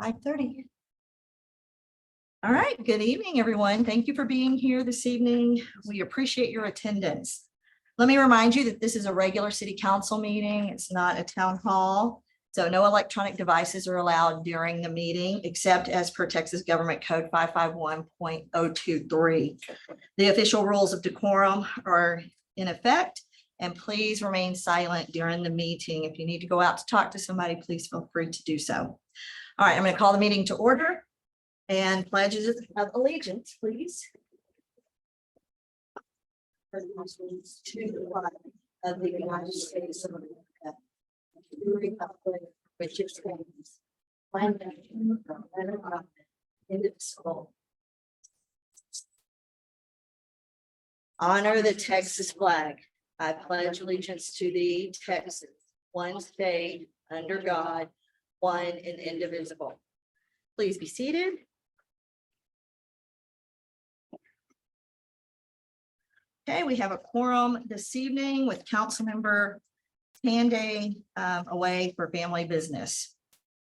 5:30. All right, good evening, everyone. Thank you for being here this evening. We appreciate your attendance. Let me remind you that this is a regular city council meeting. It's not a town hall. So no electronic devices are allowed during the meeting, except as per Texas Government Code 551.023. The official rules of decorum are in effect, and please remain silent during the meeting. If you need to go out to talk to somebody, please feel free to do so. All right, I'm going to call the meeting to order and pledges of allegiance, please. To the flag of the United States of America, the republic which it stands, one nation under God, indivisible. Honor the Texas flag. I pledge allegiance to thee, Texas, one state under God, one and indivisible. Please be seated. Okay, we have a quorum this evening with Councilmember Tanday away for family business.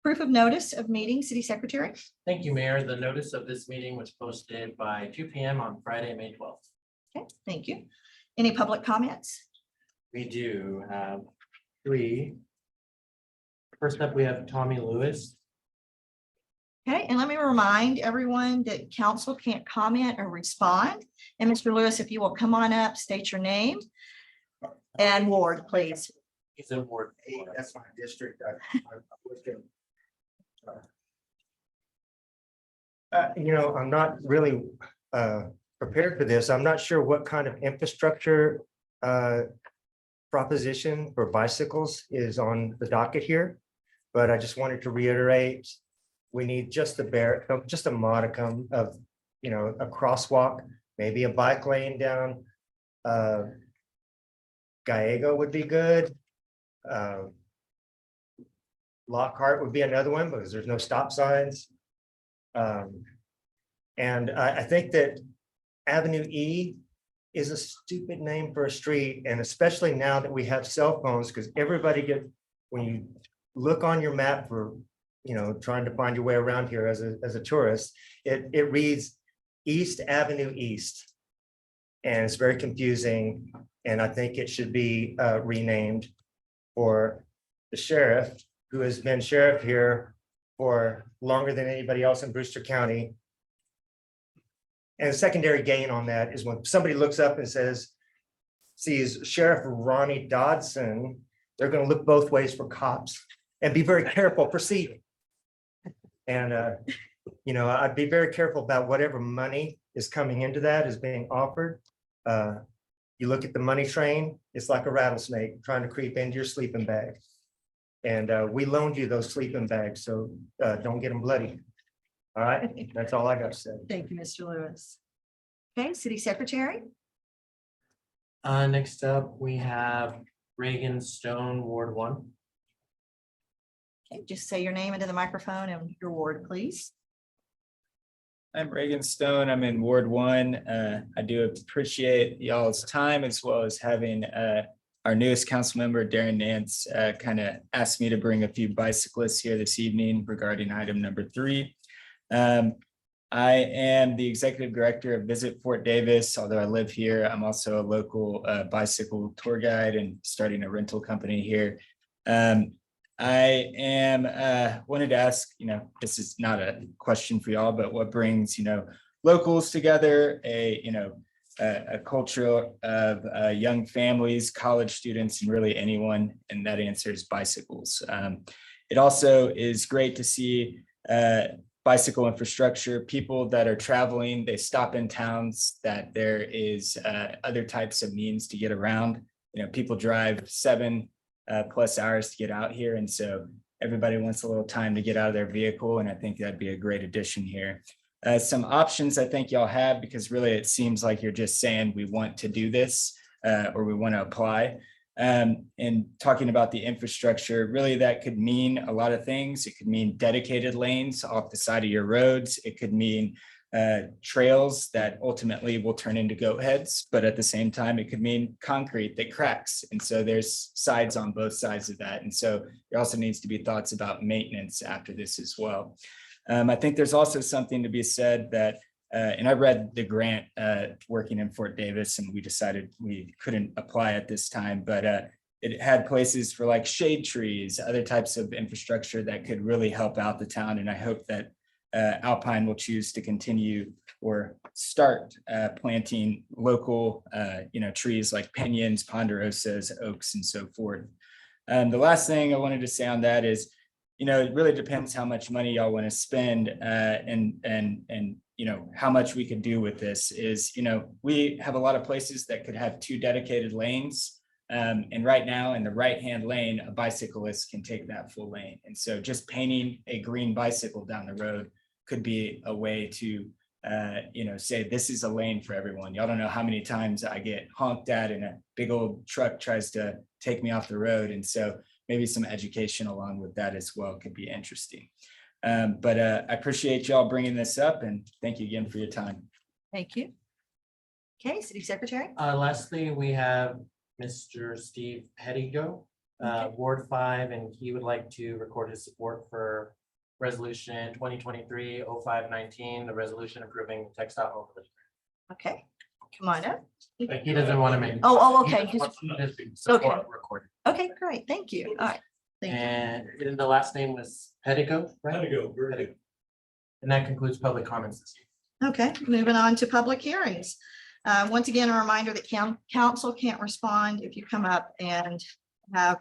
Proof of notice of meeting, City Secretary. Thank you, Mayor. The notice of this meeting was posted by 2 p.m. on Friday, May 12th. Okay, thank you. Any public comments? We do have 3. First up, we have Tommy Lewis. Okay, and let me remind everyone that council can't comment or respond. And Mr. Lewis, if you will come on up, state your name and ward, please. He's in Ward 8, that's my district. I'm not really prepared for this. I'm not sure what kind of infrastructure proposition for bicycles is on the docket here, but I just wanted to reiterate, we need just a modicum of, a crosswalk, maybe a bike lane down Gallego would be good. Lockhart would be another one because there's no stop signs. And I think that Avenue E is a stupid name for a street, and especially now that we have cell phones, because everybody when you look on your map for, trying to find your way around here as a tourist, it reads East Avenue East. And it's very confusing. And I think it should be renamed for the sheriff, who has been sheriff here for longer than anybody else in Brewster County. And a secondary gain on that is when somebody looks up and sees Sheriff Ronnie Dodson, they're going to look both ways for cops and be very careful proceeding. And, I'd be very careful about whatever money is coming into that is being offered. You look at the money train, it's like a rattlesnake trying to creep into your sleeping bag. And we loaned you those sleeping bags, so don't get them bloody. All right, that's all I got to say. Thank you, Mr. Lewis. Okay, City Secretary. Next up, we have Reagan Stone, Ward 1. Okay, just say your name into the microphone and your ward, please. I'm Reagan Stone. I'm in Ward 1. I do appreciate y'all's time, as well as having our newest council member, Darren Nance, kind of asked me to bring a few bicyclists here this evening regarding item number 3. I am the executive director of Visit Fort Davis. Although I live here, I'm also a local bicycle tour guide and starting a rental company here. I am wanted to ask, this is not a question for y'all, but what brings, locals together, a culture of young families, college students, and really anyone, and that answer is bicycles. It also is great to see bicycle infrastructure, people that are traveling, they stop in towns that there is other types of means to get around. People drive 7+ hours to get out here. And so everybody wants a little time to get out of their vehicle. And I think that'd be a great addition here. Some options I think y'all have, because really it seems like you're just saying we want to do this or we want to apply. And talking about the infrastructure, really that could mean a lot of things. It could mean dedicated lanes off the side of your roads. It could mean trails that ultimately will turn into goat heads, but at the same time, it could mean concrete that cracks. And so there's sides on both sides of that. And so there also needs to be thoughts about maintenance after this as well. I think there's also something to be said that, and I read the grant working in Fort Davis, and we decided we couldn't apply at this time, but it had places for like shade trees, other types of infrastructure that could really help out the town. And I hope that Alpine will choose to continue or start planting local, trees like piñons, ponderosas, oaks, and so forth. The last thing I wanted to say on that is, it really depends how much money y'all want to spend and how much we could do with this is, we have a lot of places that could have 2 dedicated lanes. And right now in the right-hand lane, a bicyclist can take that full lane. And so just painting a green bicycle down the road could be a way to, say this is a lane for everyone. Y'all don't know how many times I get honked at and a big old truck tries to take me off the road. And so maybe some education along with that as well could be interesting. But I appreciate y'all bringing this up, and thank you again for your time. Thank you. Okay, City Secretary. Lastly, we have Mr. Steve Pettigo, Okay. Ward 5, and he would like to record his support for Resolution 2023-0519, the resolution approving textile overlay. Okay, come on up. But he doesn't want to make. Oh, okay. He just wants his support recorded. Okay, great. Thank you. All right. Thank you. And the last name was Pettigo, right? Pettigo. And that concludes public comments this evening. Okay, moving on to public hearings. Once again, a reminder that council can't respond if you come up and have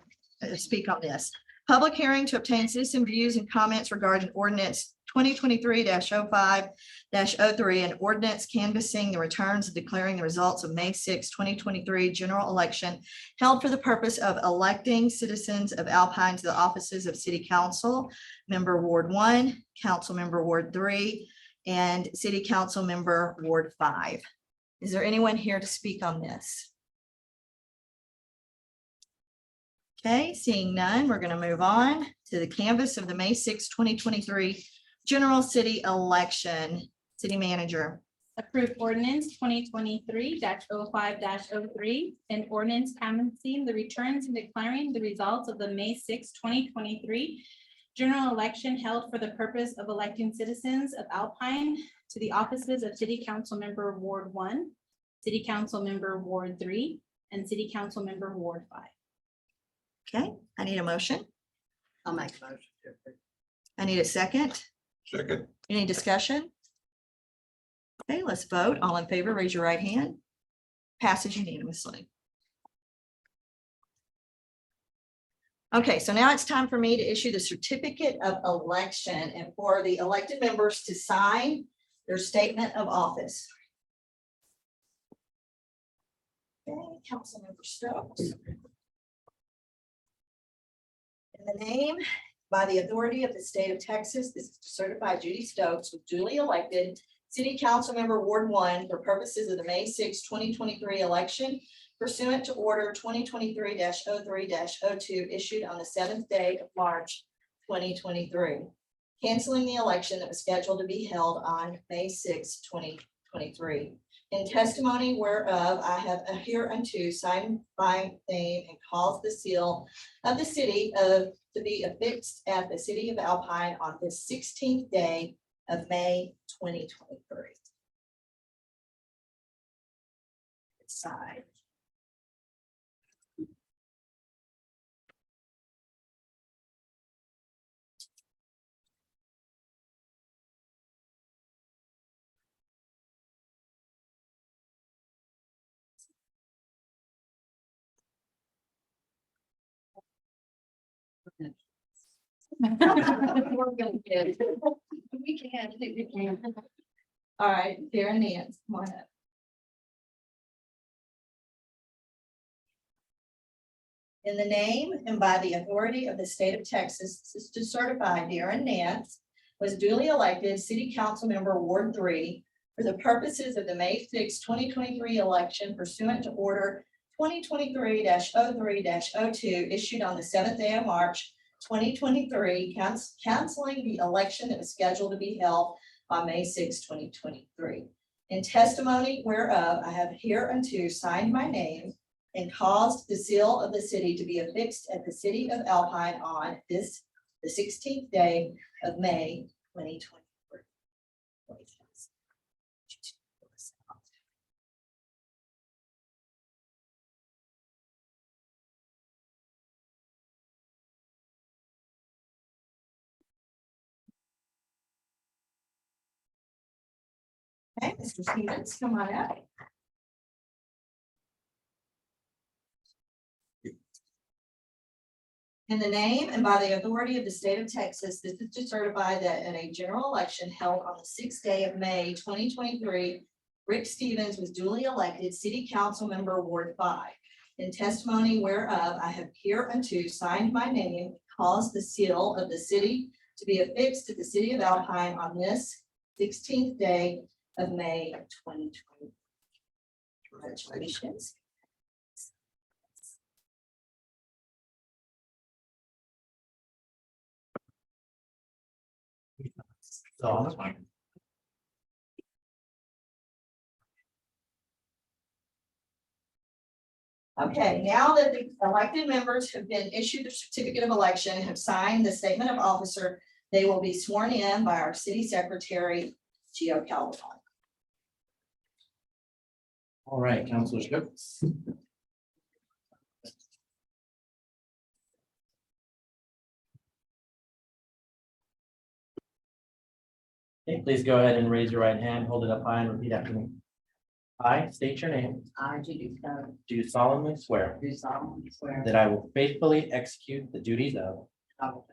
speak on this. Public hearing to obtain citizen views and comments regarding ordinance 2023-05-03 and ordinance canvassing the returns and declaring the results of May 6, 2023 general election held for the purpose of electing citizens of Alpine to the offices of City Council, Member Ward 1, Council Member Ward 3, and City Council Member Ward 5. Is there anyone here to speak on this? Okay, seeing none, we're going to move on to the canvass of the May 6, 2023 general city election. City Manager. Approved ordinance 2023-05-03 and ordinance canvassing the returns and declaring the results of the May 6, 2023 general election held for the purpose of electing citizens of Alpine to the offices of City Council Member Ward 1, City Council Member Ward 3, and City Council Member Ward 5. Okay, I need a motion. I'll make a motion. I need a second. Second. Any discussion? Okay, let's vote. All in favor, raise your right hand. Passes unanimously. Okay, so now it's time for me to issue the certificate of election and for the elected members to sign their statement of office. Okay, Councilmember Stokes. In the name, by the authority of the state of Texas, this is to certify Judy Stokes was duly elected City Council Member Ward 1 for purposes of the May 6, 2023 election pursuant to order 2023-03-02 issued on the 7th day of March 2023, canceling the election that was scheduled to be held on May 6, 2023. In testimony whereof I have hereunto signed by name and caused the seal of the city to be affixed at the city of Alpine on this 16th day of May 2023. Side. We're gonna get it. We can. All right, Darren Nance, come on up. In the name and by the authority of the state of Texas, this is to certify Darren Nance was duly elected City Council Member Ward 3 for the purposes of the May 6, 2023 election pursuant to order 2023-03-02 issued on the 7th day of March 2023, canceling the election that was scheduled to be held on May 6, 2023. In testimony whereof I have hereunto signed my name and caused the seal of the city to be affixed at the city of Alpine on this, the 16th day of May 2023. Okay, Mr. Stevens, come on up. In the name and by the authority of the state of Texas, this is to certify that in a general election held on the 6th day of May 2023, Rick Stevens was duly elected city council member Ward 5. In testimony whereof I have hereunto signed my name, caused the seal of the city to be affixed at the city of Alpine on this 16th day of May 2020. Congratulations. So that's fine. Okay, now that the elected members have been issued the certificate of election and have signed the statement of officer, they will be sworn in by our city secretary, Gio Calderon. All right, Councilor Scripps. Okay, please go ahead and raise your right hand, hold it up high and repeat after me. I state your name, I, Judy Stone, do solemnly swear do solemnly swear that I will faithfully execute the duties of I will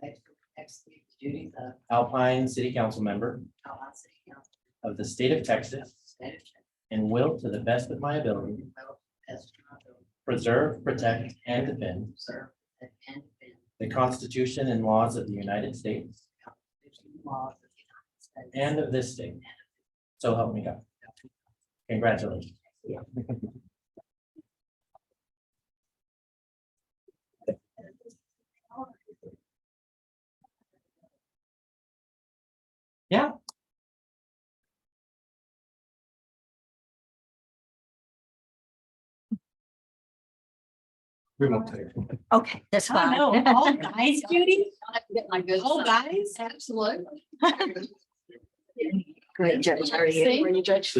execute the duties of Alpine City Council member Alpine City Council, of the state of Texas state of Texas, and will, to the best of my ability, and will, as to my ability, preserve, protect, and defend serve and defend the Constitution and laws of the United States the Constitution and laws of the United States and of this state. So help me God. Congratulations. Yeah. We won't take. Okay, that's I fine. know, all guys, Judy, I have to get my good all side. guys. Absolutely. Great, Judge. How are you? Are you Judge?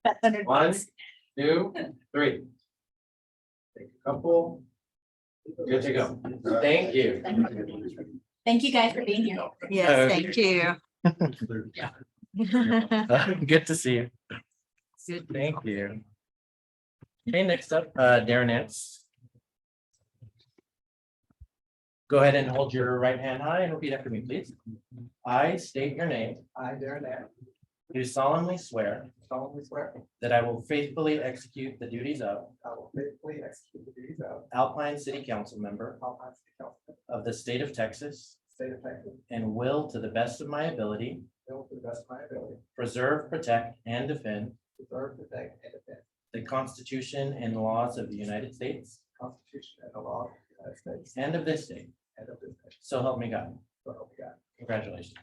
That's under. One, 2, 3. Take a couple. Good to go. Thank you. Thank you guys for being here. Yes, thank you. Good to see you. Good. Thank you. Okay, next up, Darren Nance. Go ahead and hold your right hand high and repeat after me, please. I state your name. I, Darren Nance, Do solemnly swear solemnly swear that I will faithfully execute the duties of I will faithfully execute the duties of Alpine City Council member Alpine City Council, of the state of Texas state of Texas, and will, to the best of my ability, will to the best of my ability preserve, protect, and defend preserve, protect, and defend the Constitution and laws of the United States the Constitution and the laws of the United States and of this state. and of this nation. So help me God. So help me God. Congratulations.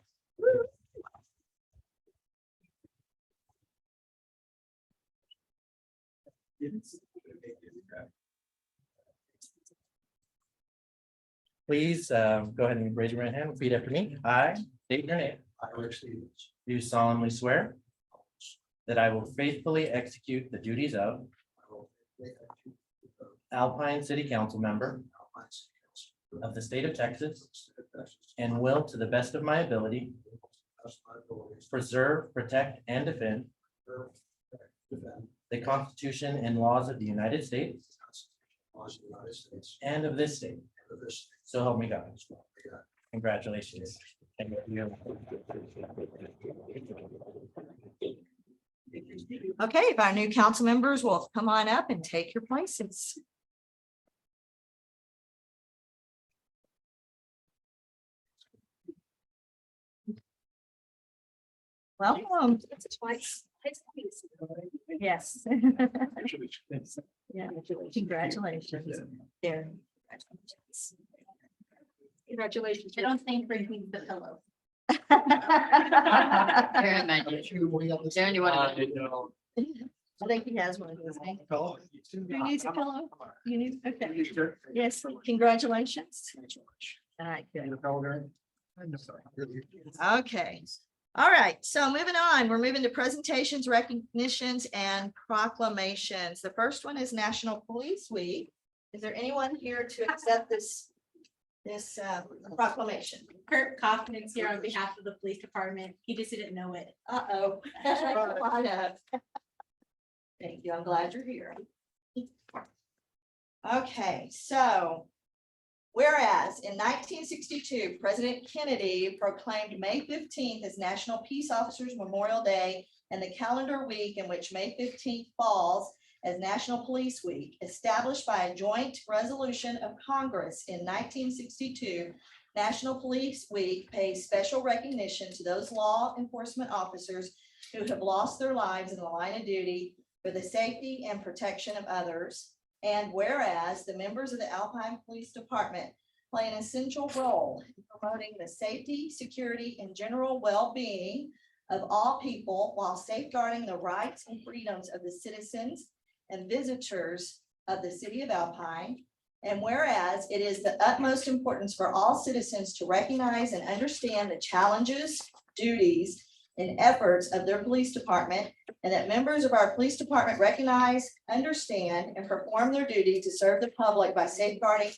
Please go ahead and raise your right hand, repeat after me. I state your name. I, Rick Stevens, Do solemnly swear that I will faithfully execute the duties of I will faithfully execute the Alpine City Council member Alpine City Council of the state of Texas state of Texas, and will, to the best of my ability, will to the best of my abilities preserve, protect, and defend preserve, protect, defend the Constitution and laws of the United States the Constitution and laws of the United States and of this state. and of this state. So help me God. So help me God. Congratulations. Thank you. Okay, if our new council members will come on up and take your places. Welcome. Yes. Yeah, congratulations. There. Congratulations. I don't think Rick needs the pillow. Very much. Darren, you want to? I think he has one of those. Who needs a pillow? You need, okay. Yes, congratulations. All right, good. Okay. All right, so moving on, we're moving to presentations, recognitions, and proclamations. The first one is National Police Week. Is there anyone here to accept this proclamation? Kurt Kaufman is here on behalf of the police department. He just didn't know it. Uh-oh. Come on up. Thank you. I'm glad you're here. Okay, so whereas in 1962, President Kennedy proclaimed May 15th as National Peace Officers Memorial Day and the calendar week in which May 15th falls as National Police Week, established by a joint resolution of Congress in 1962, National Police Week pays special recognition to those law enforcement officers who have lost their lives in the line of duty for the safety and protection of others. And whereas the members of the Alpine Police Department play an essential role in promoting the safety, security, and general well-being of all people while safeguarding the rights and freedoms of the citizens and visitors of the city of Alpine. And whereas it is the utmost importance for all citizens to recognize and understand the challenges, duties, and efforts of their police department, and that members of our police department recognize, understand, and perform their duty to serve the public by safeguarding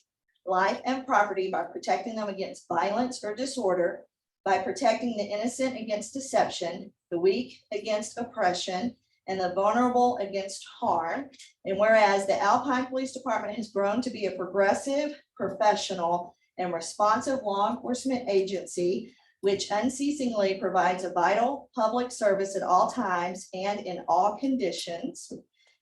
life and property, by protecting them against violence or disorder, by protecting the innocent against deception, the weak against oppression, and the vulnerable against harm. And whereas the Alpine Police Department has grown to be a progressive, professional, and responsive law enforcement agency, which unceasingly provides a vital public service at all times and in all conditions.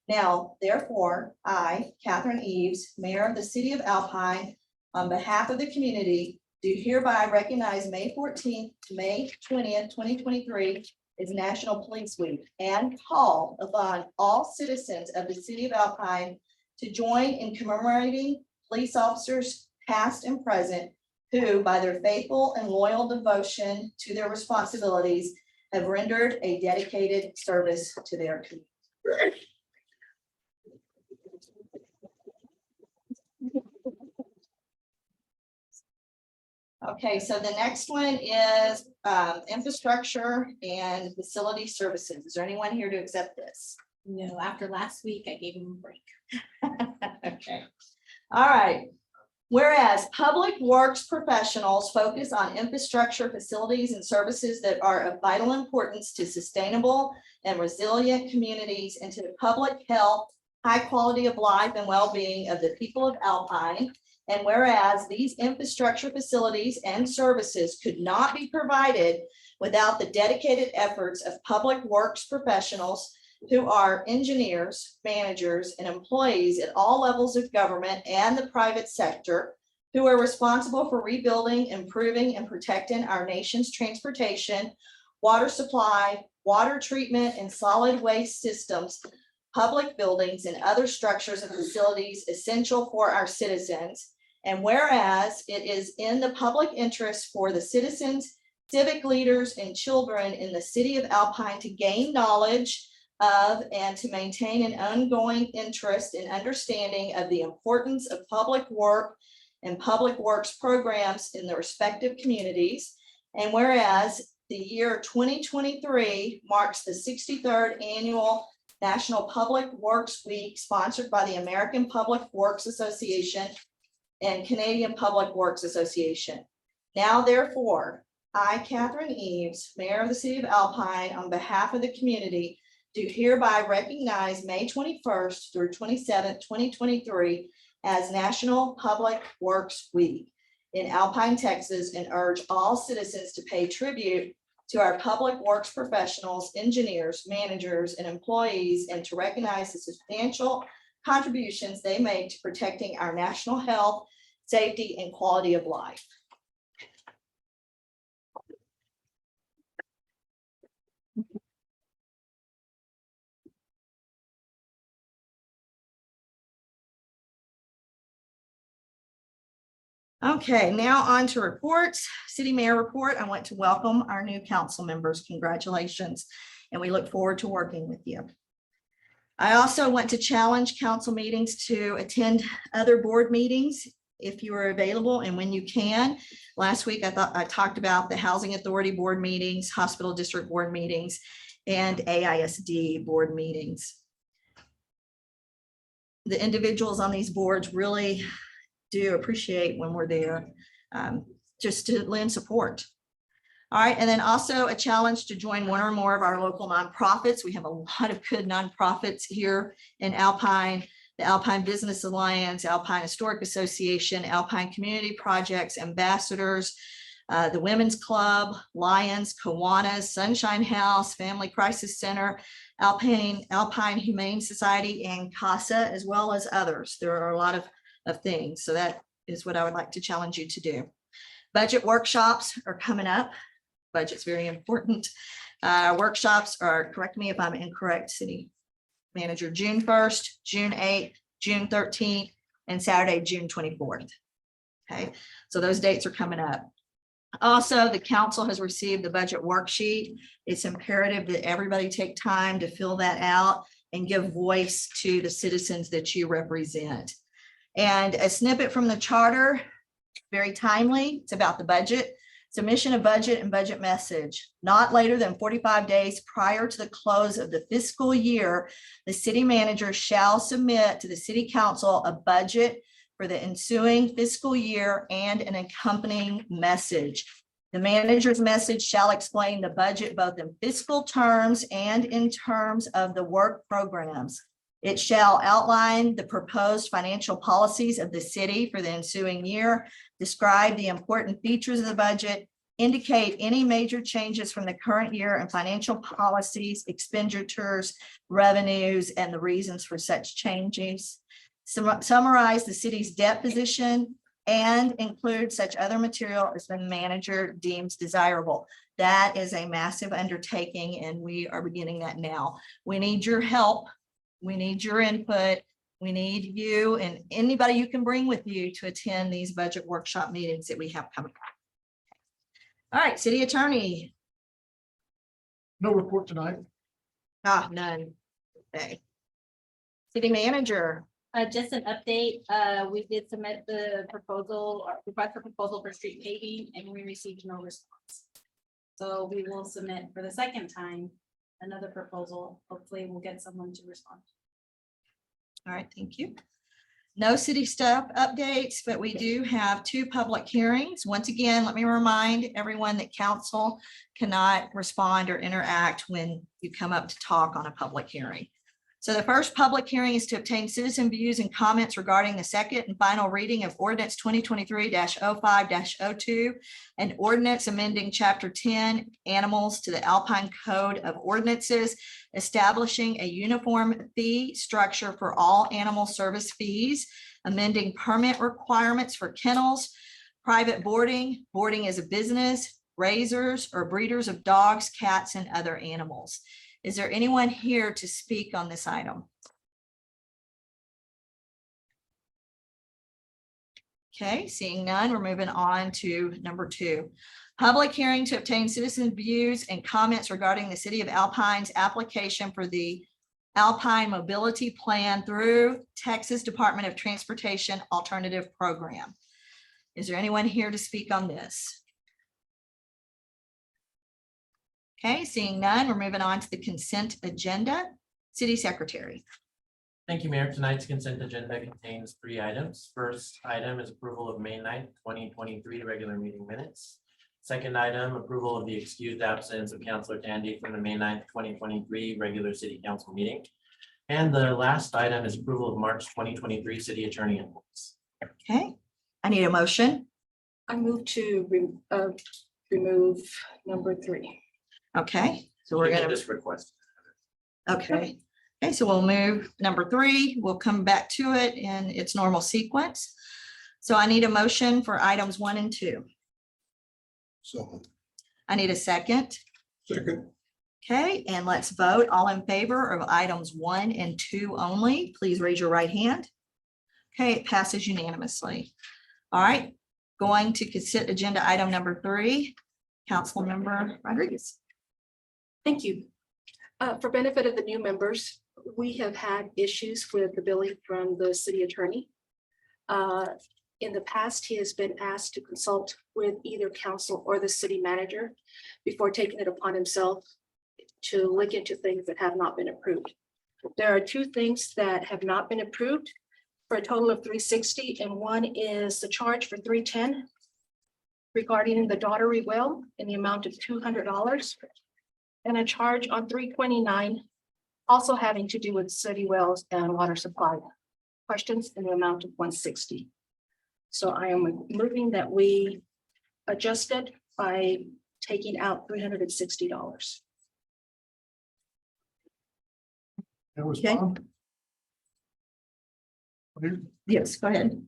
Now, therefore, I, Catherine Eves, Mayor of the City of Alpine, on behalf of the community, do hereby recognize May 14th to May 20th, 2023 is National Police Week, and call upon all citizens of the City of Alpine to join in commemorating police officers past and present who, by their faithful and loyal devotion to their responsibilities, have rendered a dedicated service to their community. Okay, so the next one is infrastructure and facility services. Is there anyone here to accept this? No, after last week, I gave him a break. Okay, all right. Whereas public works professionals focus on infrastructure, facilities, and services that are of vital importance to sustainable and resilient communities and to the public health, high quality of life and well-being of the people of Alpine. And whereas these infrastructure facilities and services could not be provided without the dedicated efforts of public works professionals who are engineers, managers, and employees at all levels of government and the private sector, who are responsible for rebuilding, improving, and protecting our nation's transportation, water supply, water treatment, and solid waste systems, public buildings, and other structures and facilities essential for our citizens. And whereas it is in the public interest for the citizens, civic leaders, and children in the city of Alpine to gain knowledge of and to maintain an ongoing interest in understanding of the importance of public work and public works programs in the respective communities. And whereas the year 2023 marks the 63rd annual National Public Works Week, sponsored by the American Public Works Association and Canadian Public Works Association. Now, therefore, I, Catherine Eves, Mayor of the City of Alpine, on behalf of the community, do hereby recognize May 21st through 27th, 2023 as National Public Works Week in Alpine, Texas, and urge all citizens to pay tribute to our public works professionals, engineers, managers, and employees, and to recognize the substantial contributions they make to protecting our national health, safety, and quality of life. Okay, now on to reports. City Mayor report. I want to welcome our new council members. Congratulations. And we look forward to working with you. I also want to challenge council meetings to attend other board meetings if you are available and when you can. Last week, I talked about the Housing Authority board meetings, Hospital District board meetings, and AISD board meetings. The individuals on these boards really do appreciate when we're there, just to lend support. All right, and then also a challenge to join one or more of our local nonprofits. We have a lot of good nonprofits here in Alpine, the Alpine Business Alliance, Alpine Historic Association, Alpine Community Projects, Ambassadors, the Women's Club, Lions, Kiwanis, Sunshine House, Family Crisis Center, Alpine Humane Society, and CASA, as well as others. There are a lot of things. So that is what I would like to challenge you to do. Budget workshops are coming up. Budget's very important. Workshops are, correct me if I'm incorrect, City Manager, June 1st, June 8th, June 13th, and Saturday, June 24th. Okay, so those dates are coming up. Also, the council has received the budget worksheet. It's imperative that everybody take time to fill that out and give voice to the citizens that you represent. And a snippet from the charter, very timely. It's about the budget. Submission of budget and budget message. Not later than 45 days prior to the close of the fiscal year, the city manager shall submit to the city council a budget for the ensuing fiscal year and an accompanying message. The manager's message shall explain the budget both in fiscal terms and in terms of the work programs. It shall outline the proposed financial policies of the city for the ensuing year, describe the important features of the budget, indicate any major changes from the current year and financial policies, expenditures, revenues, and the reasons for such changes. Summarize the city's debt position and include such other material as the manager deems desirable. That is a massive undertaking, and we are beginning that now. We need your help. We need your input. We need you and anybody you can bring with you to attend these budget workshop meetings that we have coming up. All right, city attorney. No report tonight. None. Okay. City manager. Just an update, we did submit the proposal or request for proposal for street paving and we received no response. So we will submit for the second time, another proposal. Hopefully we'll get someone to respond. All right, thank you. No city staff updates, but we do have 2 public hearings. Once again, let me remind everyone that council cannot respond or interact when you come up to talk on a public hearing. So the first public hearing is to obtain citizen views and comments regarding the second and final reading of ordinance 2023-05-02 and ordinance amending chapter 10 animals to the Alpine Code of Ordinances, establishing a uniform fee structure for all animal service fees, amending permit requirements for kennels, private boarding, boarding as a business, raisers or breeders of dogs, cats, and other animals. Is there anyone here to speak on this item? Okay, seeing none, we're moving on to number 2. Public hearing to obtain citizen views and comments regarding the City of Alpine's application for the Alpine Mobility Plan through Texas Department of Transportation Alternative Program. Is there anyone here to speak on this? Okay, seeing none, we're moving on to the consent agenda. City Secretary. Thank you, Mayor. Tonight's consent agenda contains 3 items. First item is approval of May 9th, 2023 regular meeting minutes. Second item, approval of the excused absence of Councilor Tandy from the May 9th, 2023 regular city council meeting. And the last item is approval of March 2023 city attorney invoice. Okay, I need a motion. I move to remove number 3. Okay, so we're You can gonna, just request. okay. Okay, so we'll move number 3. We'll come back to it in its normal sequence. So I need a motion for items 1 and 2. So. I need a second. Second. Okay, and let's vote. All in favor of items 1 and 2 only, please raise your right hand. Okay, it passes unanimously. All right, going to consent agenda item number 3. Councilmember Rodriguez. Thank you. For benefit of the new members, we have had issues with the billing from the city attorney. In the past, he has been asked to consult with either council or the city manager before taking it upon himself to look into things that have not been approved. There are 2 things that have not been approved for a total of $360, and one is the charge for $310 regarding the Daughtery well in the amount of $200, and a charge on $329 also having to do with city wells and water supply questions in the amount of $160. So I am moving that we adjust it by taking out $360. And Okay. respond. Yes, go ahead.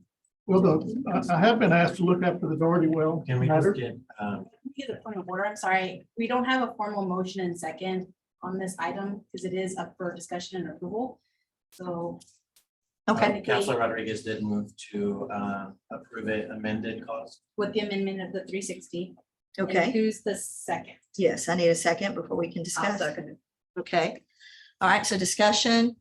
Well, I have been asked to look after the Doherty well. Can we matter. just get, Here's a point of order. I'm sorry. We don't have a formal motion and second on this item because it is up for discussion and approval. So. Okay, Councilor Rodriguez did move to approve it amended cost. With the amendment of the 360. And okay. who's the second? Yes, I need a second before we can discuss. Okay. All right, so discussion.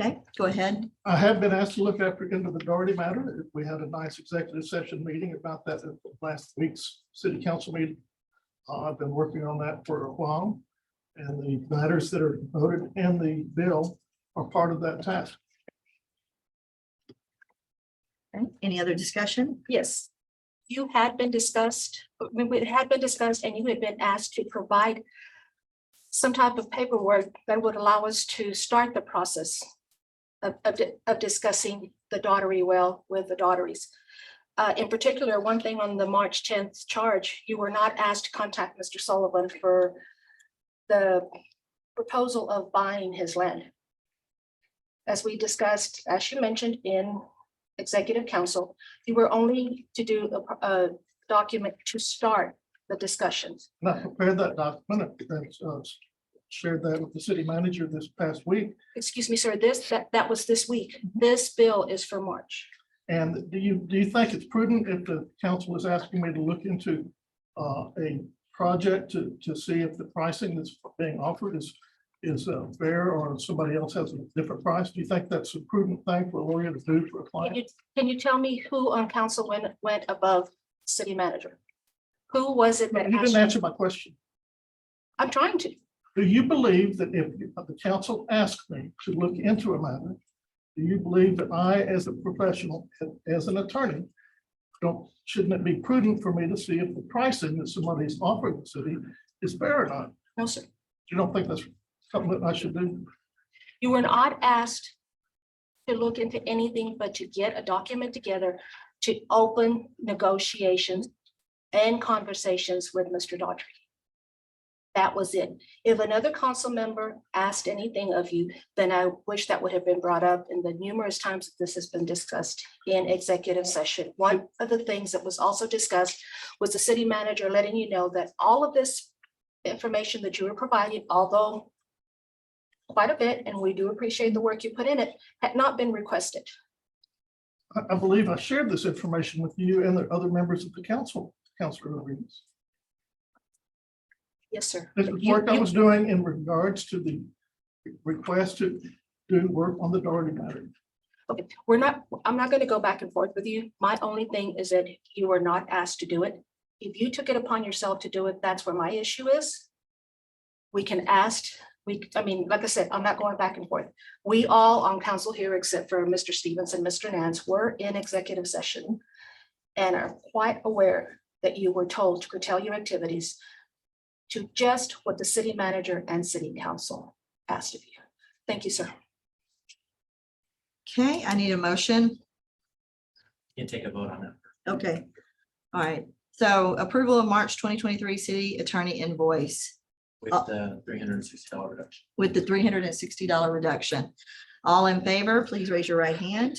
Okay, go ahead. I have been asked to look after into the Doherty matter. We had a nice executive session meeting about that at last week's city council meeting. I've been working on that for a while, and the matters that are voted in the bill are part of that task. Okay, any other discussion? Yes, you had been discussed, it had been discussed, and you had been asked to provide some type of paperwork that would allow us to start the process of discussing the Daughtery well with the Daughteries. In particular, one thing on the March 10th charge, you were not asked to contact Mr. Sullivan for the proposal of buying his land. As we discussed, as you mentioned in executive council, you were only to do a document to start the discussions. And I prepared that document, shared that with the city manager this past week. Excuse me, sir, that was this week. This bill is for March. And do you think it's prudent if the council is asking me to look into a project to see if the pricing that's being offered is fair, or somebody else has a different price? Do you think that's a prudent thing for a lawyer to do for a client? Can you tell me who on council went above city manager? Who was it You that didn't asked? answer my question. I'm trying to. Do you believe that if the council asked me to look into a matter, do you believe that I, as a professional, as an attorney, shouldn't it be prudent for me to see if the pricing that somebody's offered the city is fair or not? No, sir. You don't think that's something that I should do? You were not asked to look into anything but to get a document together to open negotiations and conversations with Mr. Daughtry. That was it. If another council member asked anything of you, then I wish that would have been brought up in the numerous times that this has been discussed in executive session. One of the things that was also discussed was the city manager letting you know that all of this information that you were providing, although quite a bit, and we do appreciate the work you put in it, had not been requested. I believe I shared this information with you and the other members of the council, Councilor Rodriguez. Yes, sir. This is You- work I you- was doing in regards to the request to do work on the Doherty matter. Okay, I'm not going to go back and forth with you. My only thing is that you were not asked to do it. If you took it upon yourself to do it, that's where my issue is. We can ask, I mean, like I said, I'm not going back and forth. We all on council here, except for Mr. Stevens and Mr. Nance, were in executive session and are quite aware that you were told to curtail your activities to just what the city manager and city council asked of you. Thank you, sir. Okay, I need a motion. You can take a vote on that. Okay, all right. So approval of March 2023 city attorney invoice With the $360 reduction. with the $360 reduction. All in favor, please raise your right hand.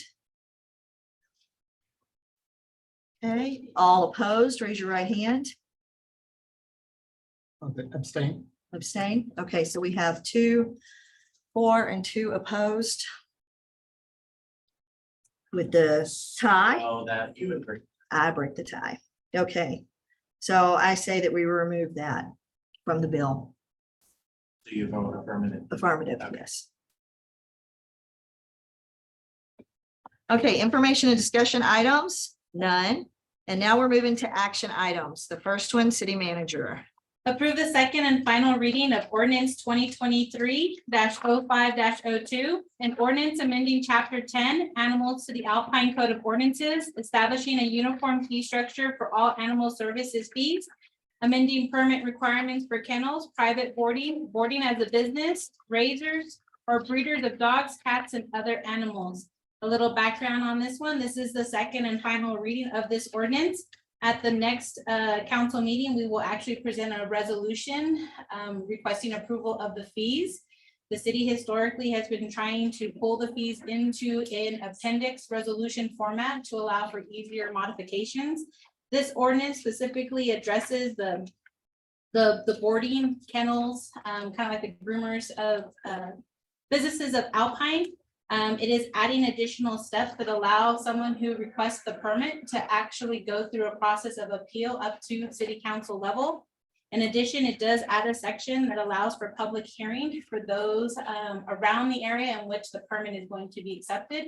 Okay, all opposed, raise your right hand. Abstain. Abstain. Okay, so we have 2 for and 2 opposed. With the tie, Oh, that you agree. I break the tie. Okay. So I say that we remove that from the bill. Do you vote affirmative? Affirmative, yes. Okay, information and discussion items, none. And now we're moving to action items. The first one, city manager. Approve the second and final reading of ordinance 2023-05-02, an ordinance amending chapter 10, animals to the Alpine Code of Ordinances, establishing a uniform fee structure for all animal services fees, amending permit requirements for kennels, private boarding, boarding as a business, raisers, or breeders of dogs, cats, and other animals. A little background on this one. This is the second and final reading of this ordinance. At the next council meeting, we will actually present a resolution requesting approval of the fees. The city historically has been trying to pull the fees into an appendix resolution format to allow for easier modifications. This ordinance specifically addresses the boarding kennels, kind of like the groomers of businesses of Alpine. It is adding additional steps that allow someone who requests the permit to actually go through a process of appeal up to city council level. In addition, it does add a section that allows for public hearing for those around the area in which the permit is going to be accepted.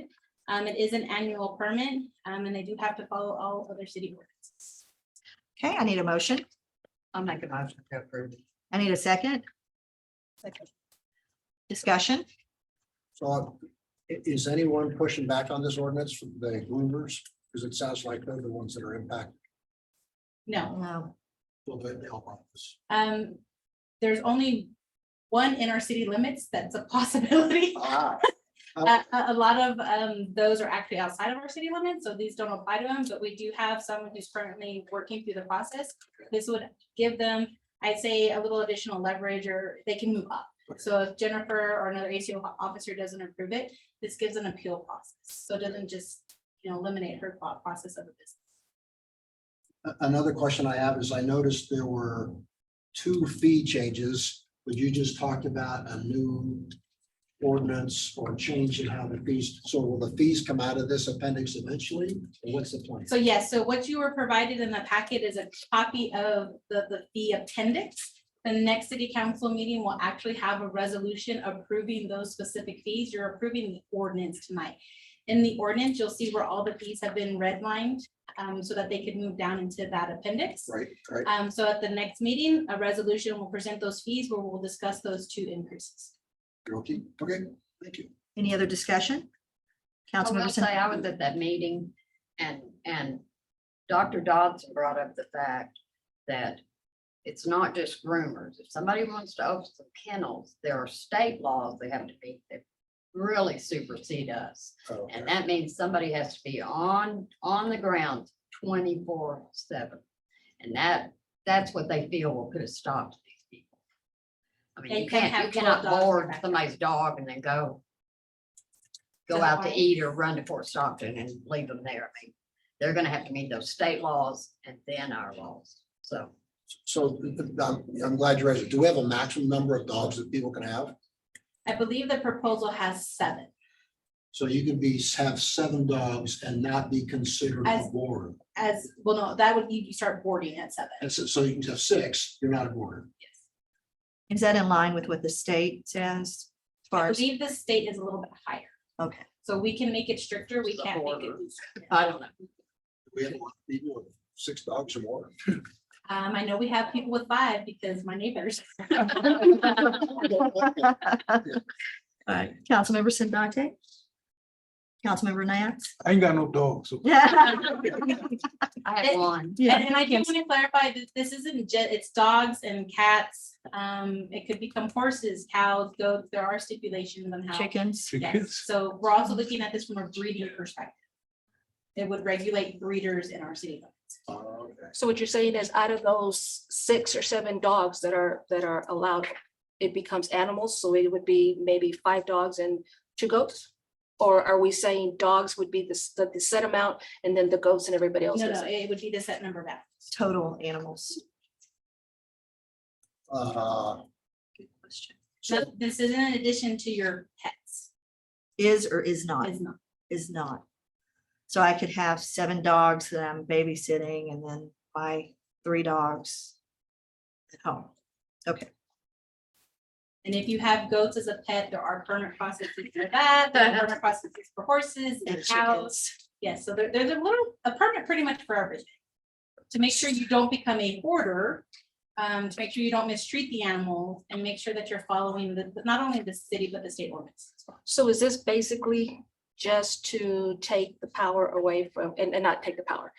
It is an annual permit, and they do have to follow all other city ordinances. Okay, I need a motion. I'll make a motion to approve. I need a second. Discussion. So is anyone pushing back on this ordinance from the groomers? Because it sounds like they're the ones that are impacted. No, No. Well, they help out this. there's only one in our city limits that's a possibility. Ah, A lot of those are actually outside of our city limits, so these don't apply to them, but we do have someone who's currently working through the process. This would give them, I'd say, a little additional leverage, or they can move up. So if Jennifer or another ACO officer doesn't approve it, this gives an appeal process. So it doesn't just, eliminate her thought process of the business. Another question I have is I noticed there were 2 fee changes, but you just talked about a new ordinance or change in how the fees, so will the fees come out of this appendix eventually? Or what's the plan? So yes, so what you were provided in the packet is a copy of the fee appendix. The next city council meeting will actually have a resolution approving those specific fees. You're approving the ordinance tonight. In the ordinance, you'll see where all the fees have been redlined so that they could move down into that appendix. Right. So at the next meeting, a resolution will present those fees where we'll discuss those 2 increases. Okay, thank you. Any other discussion? I will Councilmember say I was at that meeting and Dr. Dodson brought up the fact that it's not just groomers. If somebody wants to open some kennels, there are state laws they have to meet that really supersede us. Okay. And that means somebody has to be on the ground 24/7. And that's what they feel will put a stop to these people. I mean, They you can't can't, have you cannot 12 dogs board back somebody's dog and then go Doesn't out to work. eat or run to Fort Stockton and leave them there. I mean, they're gonna have to meet those state laws and then our laws. So So I'm glad you raised it. Do we have a maximum number of dogs that people can have? I believe the proposal has 7. So you can have 7 dogs and not be considered a As- boarder. No, that would you start boarding at 7. And so you can have 6, you're not a boarder. Yes. Is that in line with what the state says? As far I as, believe the state is a little bit higher, okay, so we can make it stricter. We The can't make it border. looser. I don't know. We have a lot of people with 6 dogs or more. I know we have people with 5 because my neighbors. all right, Councilmember Sindate? Councilmember Nance? I ain't got no dogs. So I have It- one. Yeah. And I do want to clarify that this isn't just, it's dogs and cats. It could become horses, cows, goats. There are stipulations on how. Chickens? Yes, chickens. so we're also looking at this from a breeding perspective. It would regulate breeders in our city limits. Okay. So what you're saying is out of those 6 or 7 dogs that are allowed, it becomes animals, so it would be maybe 5 dogs and 2 goats? Or are we saying dogs would be the set amount and then the goats and everybody else? No, is- no, it would be the set number of animals. Total animals. Good question. No, this isn't in addition to your pets. Is or is not? Is not. Is not. So I could have 7 dogs that I'm babysitting and then my 3 dogs at home. Okay, And if you have goats as a pet, there are permit processes for that, there are permit processes for horses and and cows. chickens. Yes, so there's a permit pretty much for everything. To make sure you don't become a hoarder, to make sure you don't mistreat the animals and make sure that you're following not only the city, but the state ordinance. So is this basically just to take the power away from, and not take the power,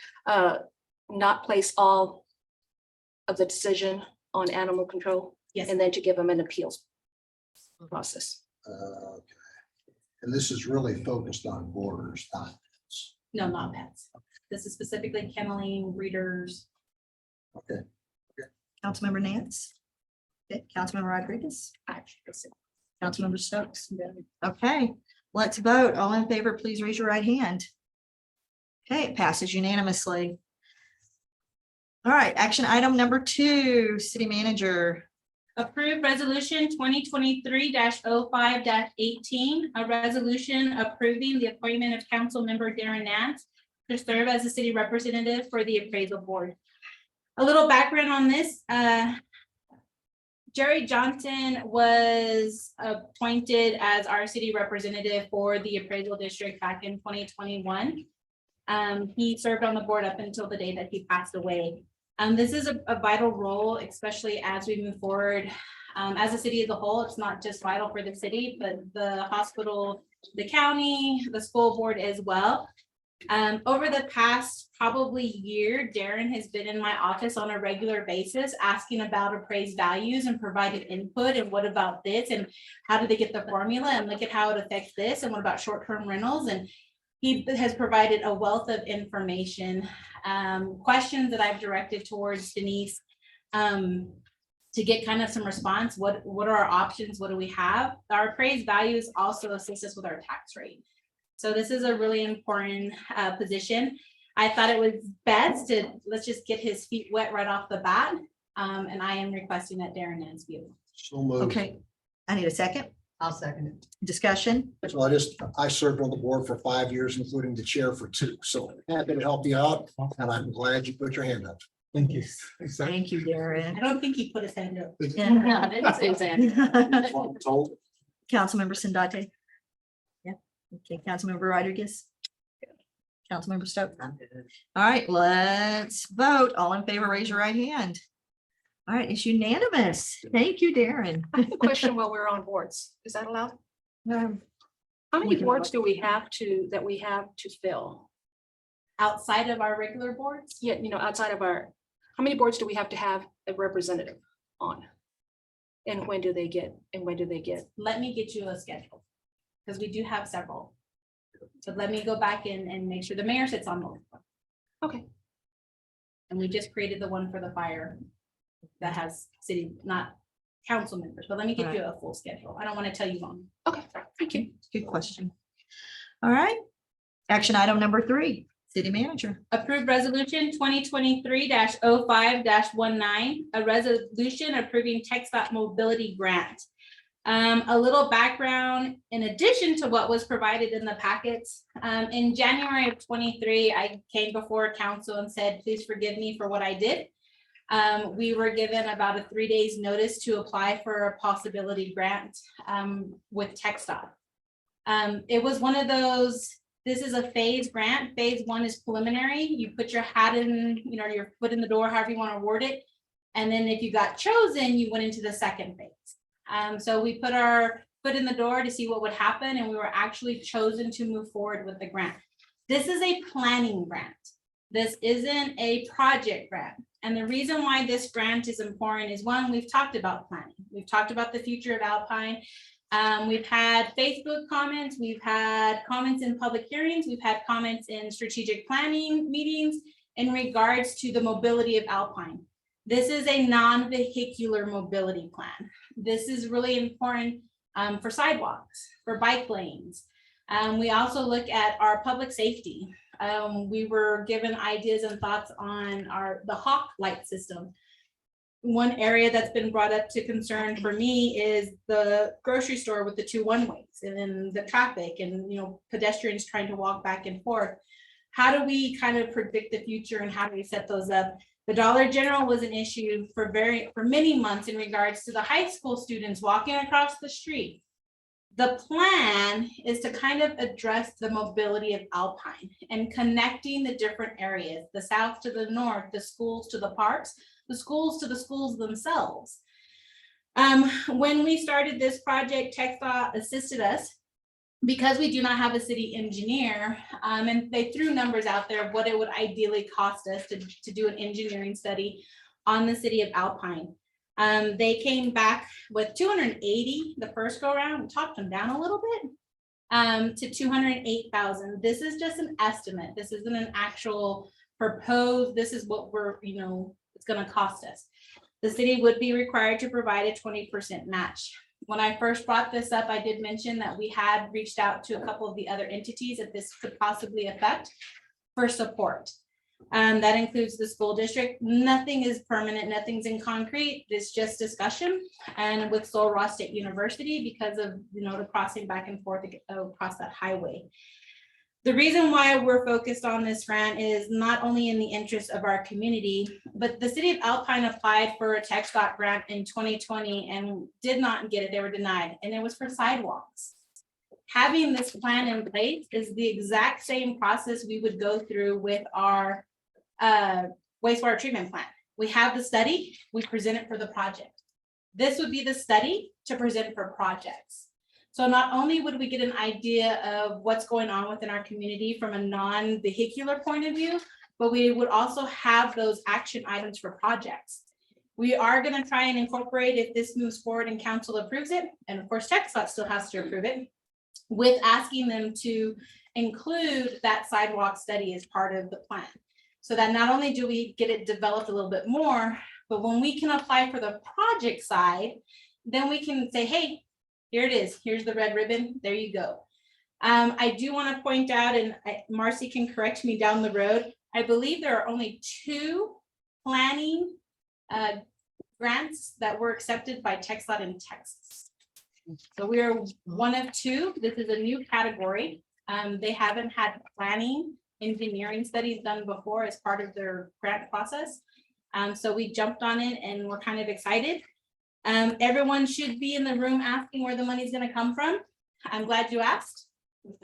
not place all of the decision on animal control, Yes, and then to give them an appeals process? Okay. And this is really focused on borders, not. no, not pets. This is specifically kenneling, breeders. Okay. Councilmember Nance? Okay, Councilmember Rodriguez? Councilmember Stokes? Okay, let's vote. All in favor, please raise your right hand. Okay, it passes unanimously. All right, action item number 2, city manager. Approved resolution 2023-05-18, a resolution approving the appointment of council member Darren Nance to serve as a city representative for the appraisal board. A little background on this, Jerry Johnson was appointed as our city representative for the appraisal district back in 2021. He served on the board up until the day that he passed away. This is a vital role, especially as we move forward. As a city as a whole, it's not just vital for the city, but the hospital, the county, the school board as well. Over the past probably year, Darren has been in my office on a regular basis asking about appraised values and provided input and what about this and how do they get the formula and look at how it affects this and what about short-term rentals, and he has provided a wealth of information, questions that I've directed towards Denise to get kind of some response. What are our options? What do we have? Our appraised values also assist us with our tax rate. So this is a really important position. I thought it was best to, let's just get his feet wet right off the bat. And I am requesting that Darren Nance be. So moved. Okay, I need a second. I'll second it. Discussion. So I served on the board for 5 years, including the chair for 2. So happy to help you out, and I'm glad you put your hand up. Thank you. Thank you, Darren. I don't think he put his hand up. I didn't say that. Told. Councilmember Sandate? Yeah, okay, Councilmember Rodriguez? Councilmember Stokes? All right, let's vote. All in favor, raise your right hand. All right, it's unanimous. Thank you, Darren. I have a question while we're on boards. Is that allowed? How We many can boards do we have to fill? Outside of our regular boards, Yeah, outside of our, how many boards do we have to have a representative on? And when do they get? let me get you a schedule. Because we do have several. So let me go back in and make sure the mayor sits on both. Okay. And we just created the one for the fire that has city, not council members, but let me get you a full schedule. I don't want to tell you wrong. Okay, thank you. Good question. All right, action item number 3, city manager. Approved resolution 2023-05-19, a resolution approving TxDOT mobility grant. A little background, in addition to what was provided in the packets, in January of 23, I came before council and said, please forgive me for what I did. We were given about a 3 days notice to apply for a possibility grant with TxDOT. It was one of those, this is a phase grant. Phase 1 is preliminary. You put your hat in, your foot in the door, however you want to word it. And then if you got chosen, you went into the second phase. So we put our foot in the door to see what would happen, and we were actually chosen to move forward with the grant. This is a planning grant. This isn't a project grant. And the reason why this grant is important is, one, we've talked about planning. We've talked about the future of Alpine. We've had Facebook comments. We've had comments in public hearings. We've had comments in strategic planning meetings in regards to the mobility of Alpine. This is a non-vehicular mobility plan. This is really important for sidewalks, for bike lanes. We also look at our public safety. We were given ideas and thoughts on the Hawk light system. One area that's been brought up to concern for me is the grocery store with the 2 one-ways and then the traffic and, pedestrians trying to walk back and forth. how do we kind of predict the future and how do we set those up? The Dollar General was an issue for many months in regards to the high school students walking across the street. The plan is to kind of address the mobility of Alpine and connecting the different areas, the south to the north, the schools to the parks, the schools to the schools themselves. When we started this project, TxDOT assisted us because we do not have a city engineer, and they threw numbers out there of what it would ideally cost us to do an engineering study on the city of Alpine. They came back with 280 the first go around, talked them down a little bit to 208,000. This is just an estimate. This isn't an actual proposed, this is what we're, it's gonna cost us. The city would be required to provide a 20% match. When I first brought this up, I did mention that we had reached out to a couple of the other entities that this could possibly affect for support. That includes the school district. Nothing is permanent, nothing's in concrete. It's just discussion. And with Sul Ross State University, because of the crossing back and forth across that highway. The reason why we're focused on this grant is not only in the interest of our community, but the city of Alpine applied for a TxDOT grant in 2020 and did not get it. They were denied, and it was for sidewalks. Having this plan in place is the exact same process we would go through with our wastewater treatment plant. We have the study, we present it for the project. This would be the study to present for projects. So not only would we get an idea of what's going on within our community from a non-vehicular point of view, but we would also have those action items for projects. We are going to try and incorporate, if this moves forward and council approves it, and of course TxDOT still has to approve it, with asking them to include that sidewalk study as part of the plan. So that not only do we get it developed a little bit more, but when we can apply for the project side, then we can say, hey, here it is. Here's the red ribbon. There you go. I do want to point out, and Marcy can correct me down the road, I believe there are only 2 planning grants that were accepted by TxDOT in Texas. So we are one of 2. This is a new category. They haven't had planning engineering studies done before as part of their grant process. So we jumped on it and we're kind of excited. Everyone should be in the room asking where the money's going to come from. I'm glad you asked.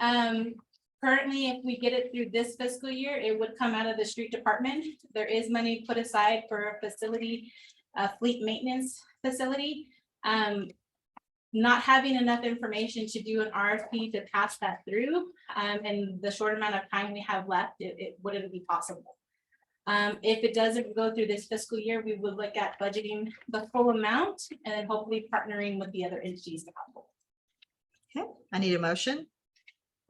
Currently, if we get it through this fiscal year, it would come out of the street department. There is money put aside for a facility, a fleet maintenance facility. Not having enough information to do an RFP to pass that through, and the short amount of time we have left, it wouldn't be possible. If it doesn't go through this fiscal year, we would look at budgeting the full amount and then hopefully partnering with the other entities to help. Okay, I need a motion.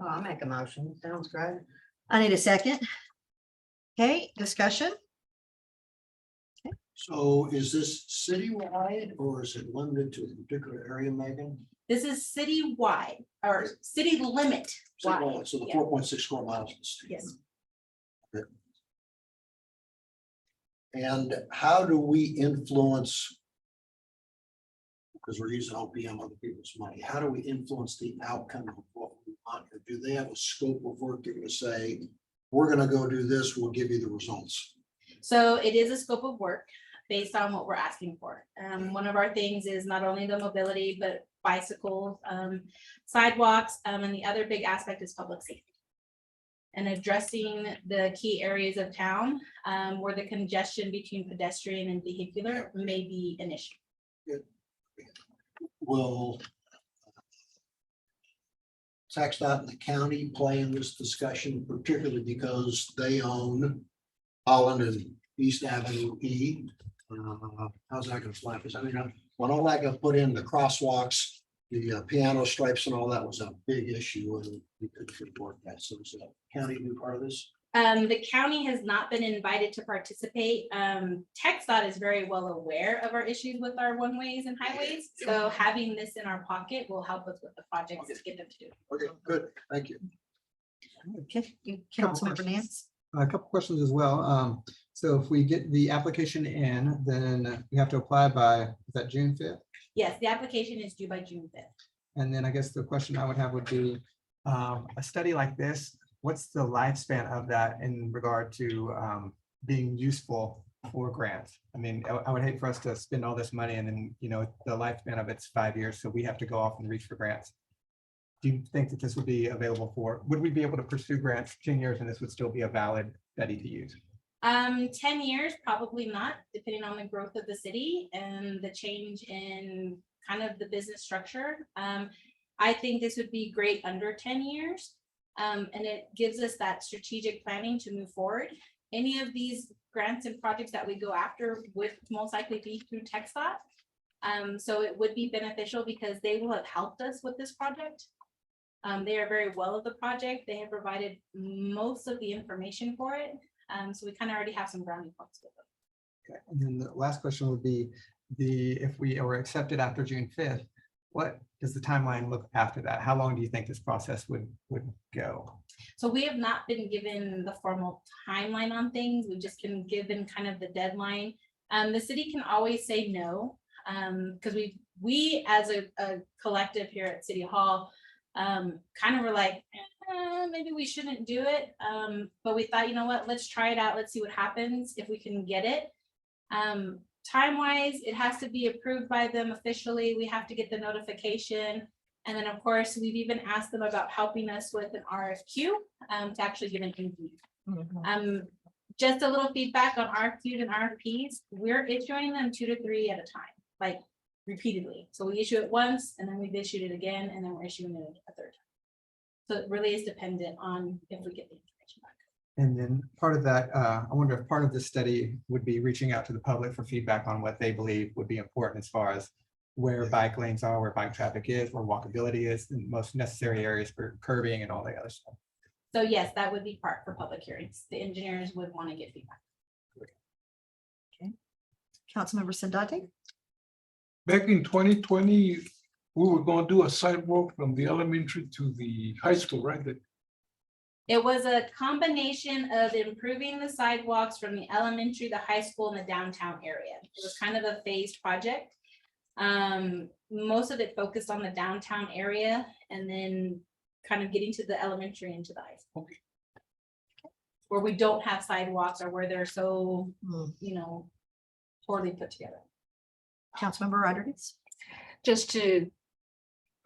Oh, I'll make a motion. Sounds great. I need a second. Okay, discussion. So is this citywide or is it limited to a particular area, Megan? This is city-wide or city limit. Citywide, so the Yeah. 4.6 square miles. of the state. Yes. And how do we influence? Because we're using OPM, other people's money. How do we influence the outcome of what we want? Or do they have a scope of work that would say, we're gonna go do this, we'll give you the results? So it is a scope of work based on what we're asking for. One of our things is not only the mobility, but bicycles, sidewalks, and the other big aspect is public safety. And addressing the key areas of town where the congestion between pedestrian and vehicular may be an issue. Will TxDOT and the county play in this discussion, particularly because they own Holland and East Avenue E? How's that gonna fly? Because I mean, when all that got put in, the crosswalks, the piano stripes and all that was a big issue and we couldn't work that. So is the county be part of this? The county has not been invited to participate. TxDOT is very well aware of our issues with our one-ways and highways. So having this in our pocket will help us with the projects to get them to do. Okay, good, thank you. Okay, Councilmember Nance. A couple questions as well. So if we get the application in, then we have to apply by, is that June 5th? Yes, the application is due by June 5th. And then I guess the question I would have would be, a study like this, what's the lifespan of that in regard to being useful for grants? I mean, I would hate for us to spend all this money and then, you know, the lifespan of it's 5 years, so we have to go off and reach for grants. Do you think that this would be available would we be able to pursue grants 10 years and this would still be a valid study to use? 10 years, probably not, depending on the growth of the city and the change in kind of the business structure. I think this would be great under 10 years. And it gives us that strategic planning to move forward. Any of these grants and projects that we go after would most likely be through TxDOT. So it would be beneficial because they will have helped us with this project. They are very well of the project. They have provided most of the information for it. So we kind of already have some grounding points with them. Okay, and then the last question would be if we were accepted after June 5th, what does the timeline look after that? How long do you think this process would go? So we have not been given the formal timeline on things. We've just been given kind of the deadline. The city can always say no, because we as a collective here at City Hall kind of were like, maybe we shouldn't do it. But we thought, you know what, let's try it out. Let's see what happens if we can get it. Time-wise, it has to be approved by them officially. We have to get the notification. And then, of course, we've even asked them about helping us with an RFQ to actually give an interview. Just a little feedback on RFQs and RFPs. We're issuing them 2 to 3 at a time, like repeatedly. So we issue it once and then we've issued it again and then we're issuing it a third time. So it really is dependent on if we get the information back. And then part of that, I wonder if part of this study would be reaching out to the public for feedback on what they believe would be important as far as where bike lanes are, where bike traffic is, where walkability is, the most necessary areas for curbing and all the other stuff. So yes, that would be part for public hearings. The engineers would want to get feedback. Councilmember Sandate? Back in 2020, we were going to do a sidewalk from the elementary to the high school, right? It was a combination of improving the sidewalks from the elementary, the high school, and the downtown area. It was kind of a phased project. Most of it focused on the downtown area and then kind of getting to the elementary and to the high school. Where we don't have sidewalks or where they're so, you know, poorly put together. Councilmember Rodriguez? Just to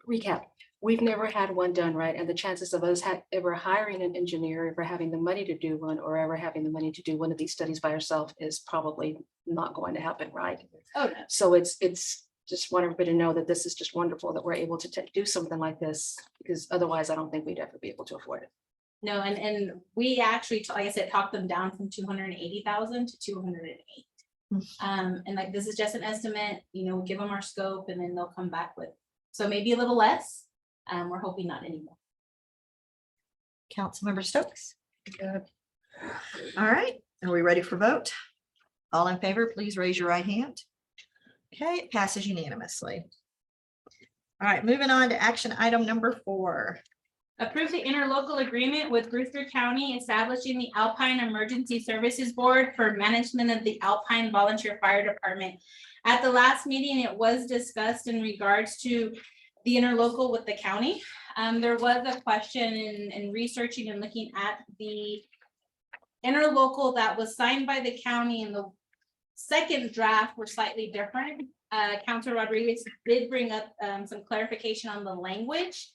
recap, we've never had one done, right? And the chances of us ever hiring an engineer, ever having the money to do one, or ever having the money to do one of these studies by ourselves is probably not going to happen, right? Oh, no. So it's just want everybody to know that this is just wonderful that we're able to do something like this, because otherwise I don't think we'd ever be able to afford it. No, and we actually, like I said, talked them down from 280,000 to 208. And like, this is just an estimate, you know, give them our scope and then they'll come back with, so maybe a little less. We're hoping not anymore. Councilmember Stokes? All right, are we ready for vote? All in favor, please raise your right hand. Okay, it passes unanimously. All right, moving on to action item number 4. Approve the interlocal agreement with Brewster County establishing the Alpine Emergency Services Board for management of the Alpine Volunteer Fire Department. At the last meeting, it was discussed in regards to the interlocal with the county. There was a question in researching and looking at the interlocal that was signed by the county, and the second draft were slightly different. Councilor Rodriguez did bring up some clarification on the language.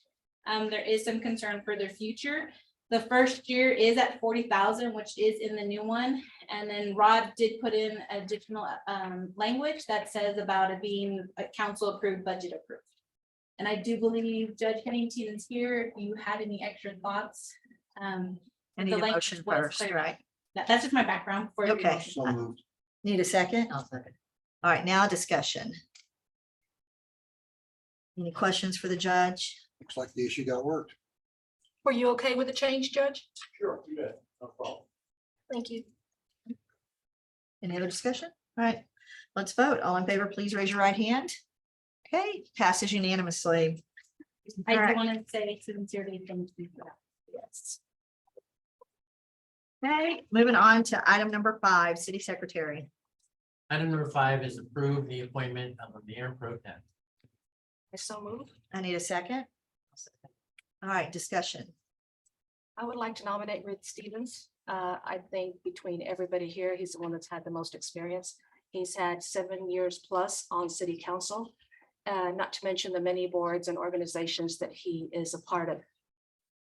There is some concern for their future. The first year is at 40,000, which is in the new one. And then Rod did put in additional language that says about it being a council approved, budget approved. And I do believe Judge Pennington is here. If you had any extra thoughts. I the need a language motion was first, clear. right? That's just my background for your Okay. motion. So moved. Need a second? I'll second. All right, now discussion. Any questions for the judge? Looks like the issue got worked. Were you okay with the change, Judge? Sure, you bet. No problem. Thank you. Any other discussion? All right, let's vote. All in favor, please raise your right hand. Okay, passes unanimously. I All do right. want to say sincerely thank you for that. Yes. Okay, moving on to item number 5, city secretary. Item number 5 is approve the appointment of a mayor pro tem. I so moved. I need a second. All right, discussion. I would like to nominate Rick Stevens. I think between everybody here, he's the one that's had the most experience. He's had 7 years plus on city council, not to mention the many boards and organizations that he is a part of.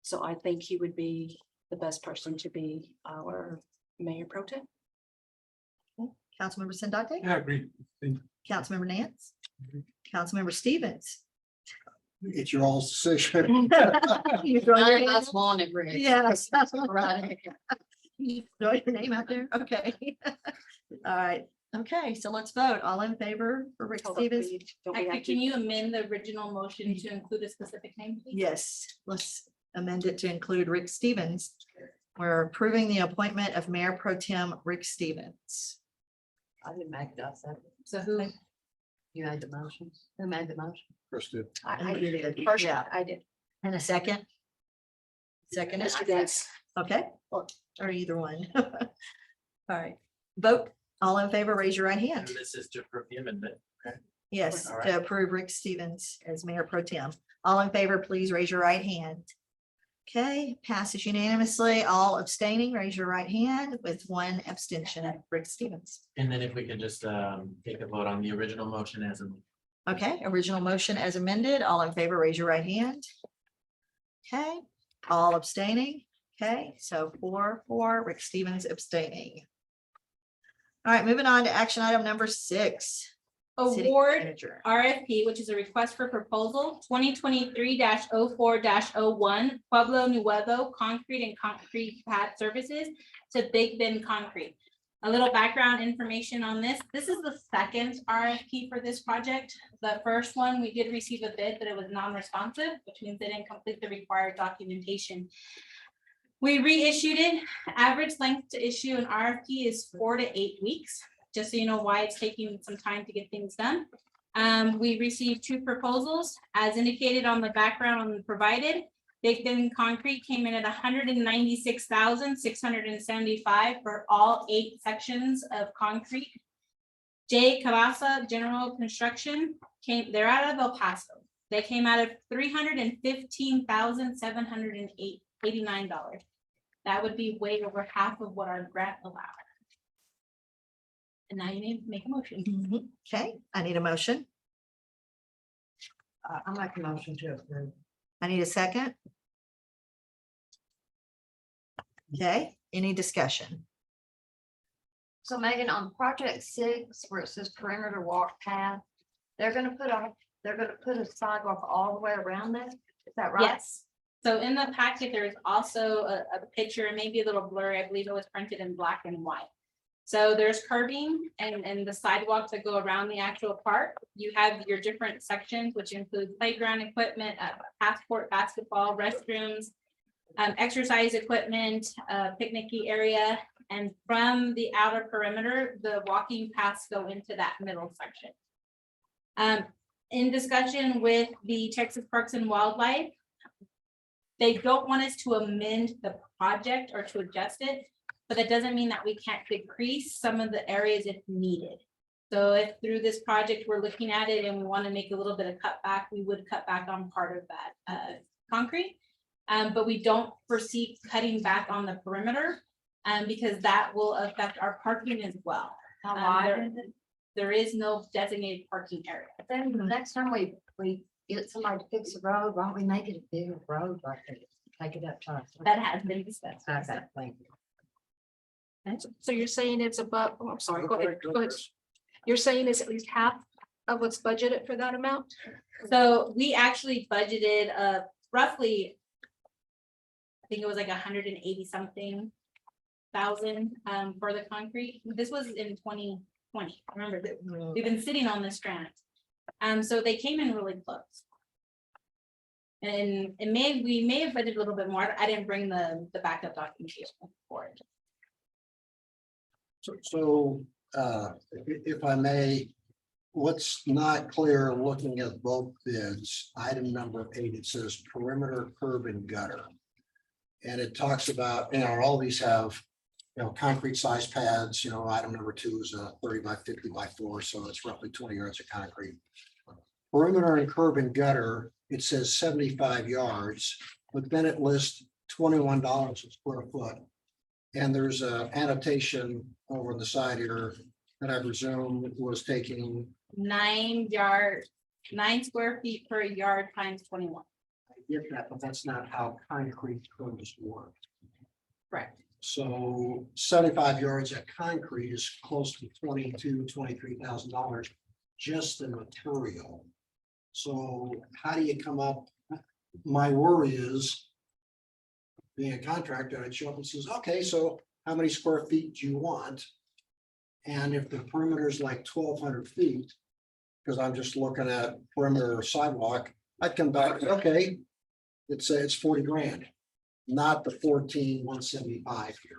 So I think he would be the best person to be our mayor pro tem. Councilmember Sindate, I agree. Councilmember Nance, Councilmember Stevens. It's your all's decision. You throw your None of hand us up? wanted Rick. Yes, that's Right. You throw your name out there, okay. All right, okay, so let's vote. All in favor for Rick Hold on, Stevens? don't we Actually, have to- can you amend the original motion to include a specific name? please? Yes, let's amend it to include Rick Stevens. We're approving the appointment of Mayor Pro Tem Rick Stevens. I didn't make that. So who, You made the motion. Who made the motion? Chris did. I You did, did. First, yeah. I did. And a second? Second, Mr. Dance. okay, or either one. All right, vote. All in favor, raise your right And hand. this is to approve the amendment. Yes, All to right. approve Rick Stevens as Mayor Pro Tem. All in favor, please raise your right hand. Okay, passes unanimously. All abstaining, raise your right hand with one abstention, Rick Stevens. And then if we could just take a vote on the original motion as a. Okay, original motion as amended. All in favor, raise your right hand. Okay, all abstaining. Okay, so 4-4, Rick Stevens abstaining. All right, moving on to action item number 6. City award manager. RFP, which is a request for proposal 2023-04-01 Pueblo Nuevo Concrete and Concrete Pad Services to Big Bend Concrete. A little background information on this. This is the second RFP for this project. The first one, we did receive a bid, but it was non-responsive, which means they didn't complete the required documentation. We reissued it. Average length to issue an RFP is 4 to 8 weeks, just so you know why it's taking some time to get things done. We received 2 proposals as indicated on the background provided. Big Bend Concrete came in at $196,675 for all 8 sections of concrete. J. Cavasa General Construction they're out of El Paso. They came out of $315,789. That would be way over half of what our grant allowed. And now you need to make a motion. Mhm. Okay, I need a motion. I make a motion to approve. I need a second. Okay, any discussion? So Megan, on project 6, where it says perimeter walk path, they're gonna put a sidewalk all the way around that? Is that right? Yes. So in the packet, there is also a picture, maybe a little blurry. I believe it was printed in black and white. So there's curbing and the sidewalks that go around the actual park. You have your different sections, which include playground equipment, passport, basketball, restrooms, exercise equipment, picnic area. And from the outer perimeter, the walking paths go into that middle section. In discussion with the Texas Parks and Wildlife, they don't want us to amend the project or to adjust it, but that doesn't mean that we can't decrease some of the areas if needed. So if through this project, we're looking at it and we want to make a little bit of cutback, we would cut back on part of that concrete. But we don't foresee cutting back on the perimeter because that will affect our parking as well. How wide there- is it? There is no designated parking area. Then the next time we get somebody to fix the road, why don't we make it a bigger road right there? Take it up top. That has been discussed. Okay, thank you. So you're saying it's above, oh, I'm sorry, go ahead, go ahead. You're saying it's at least half of what's budgeted for that amount? So we actually budgeted roughly, I think it was like 180 something thousand for the concrete. This was in 2020. Remember that we've been sitting on this grant. So they came in really close. And we may have budgeted a little bit more. I didn't bring the backup documentation for it. So, if I may, what's not clear, looking at both bids, item number 8, it says perimeter curb and gutter. And it talks about, all these have, concrete size pads, item number 2 is a 30 by 50 by 4, so it's roughly 20 yards of concrete. Perimeter and curb and gutter, it says 75 yards, but then it lists $21 a square foot. And there's a annotation over on the side here that I presume was taking, 9 square feet per yard times 21. I get that, but that's not how concrete codes work. Correct. So 75 yards of concrete is close to $23,000 just the material. So how do you come up? My worry is being a contractor, I'd show up and says, okay, so how many square feet do you want? And if the perimeter is like 1,200 feet, because I'm just looking at perimeter sidewalk, I'd come back, okay, it's 40 grand, not the 14,175 here.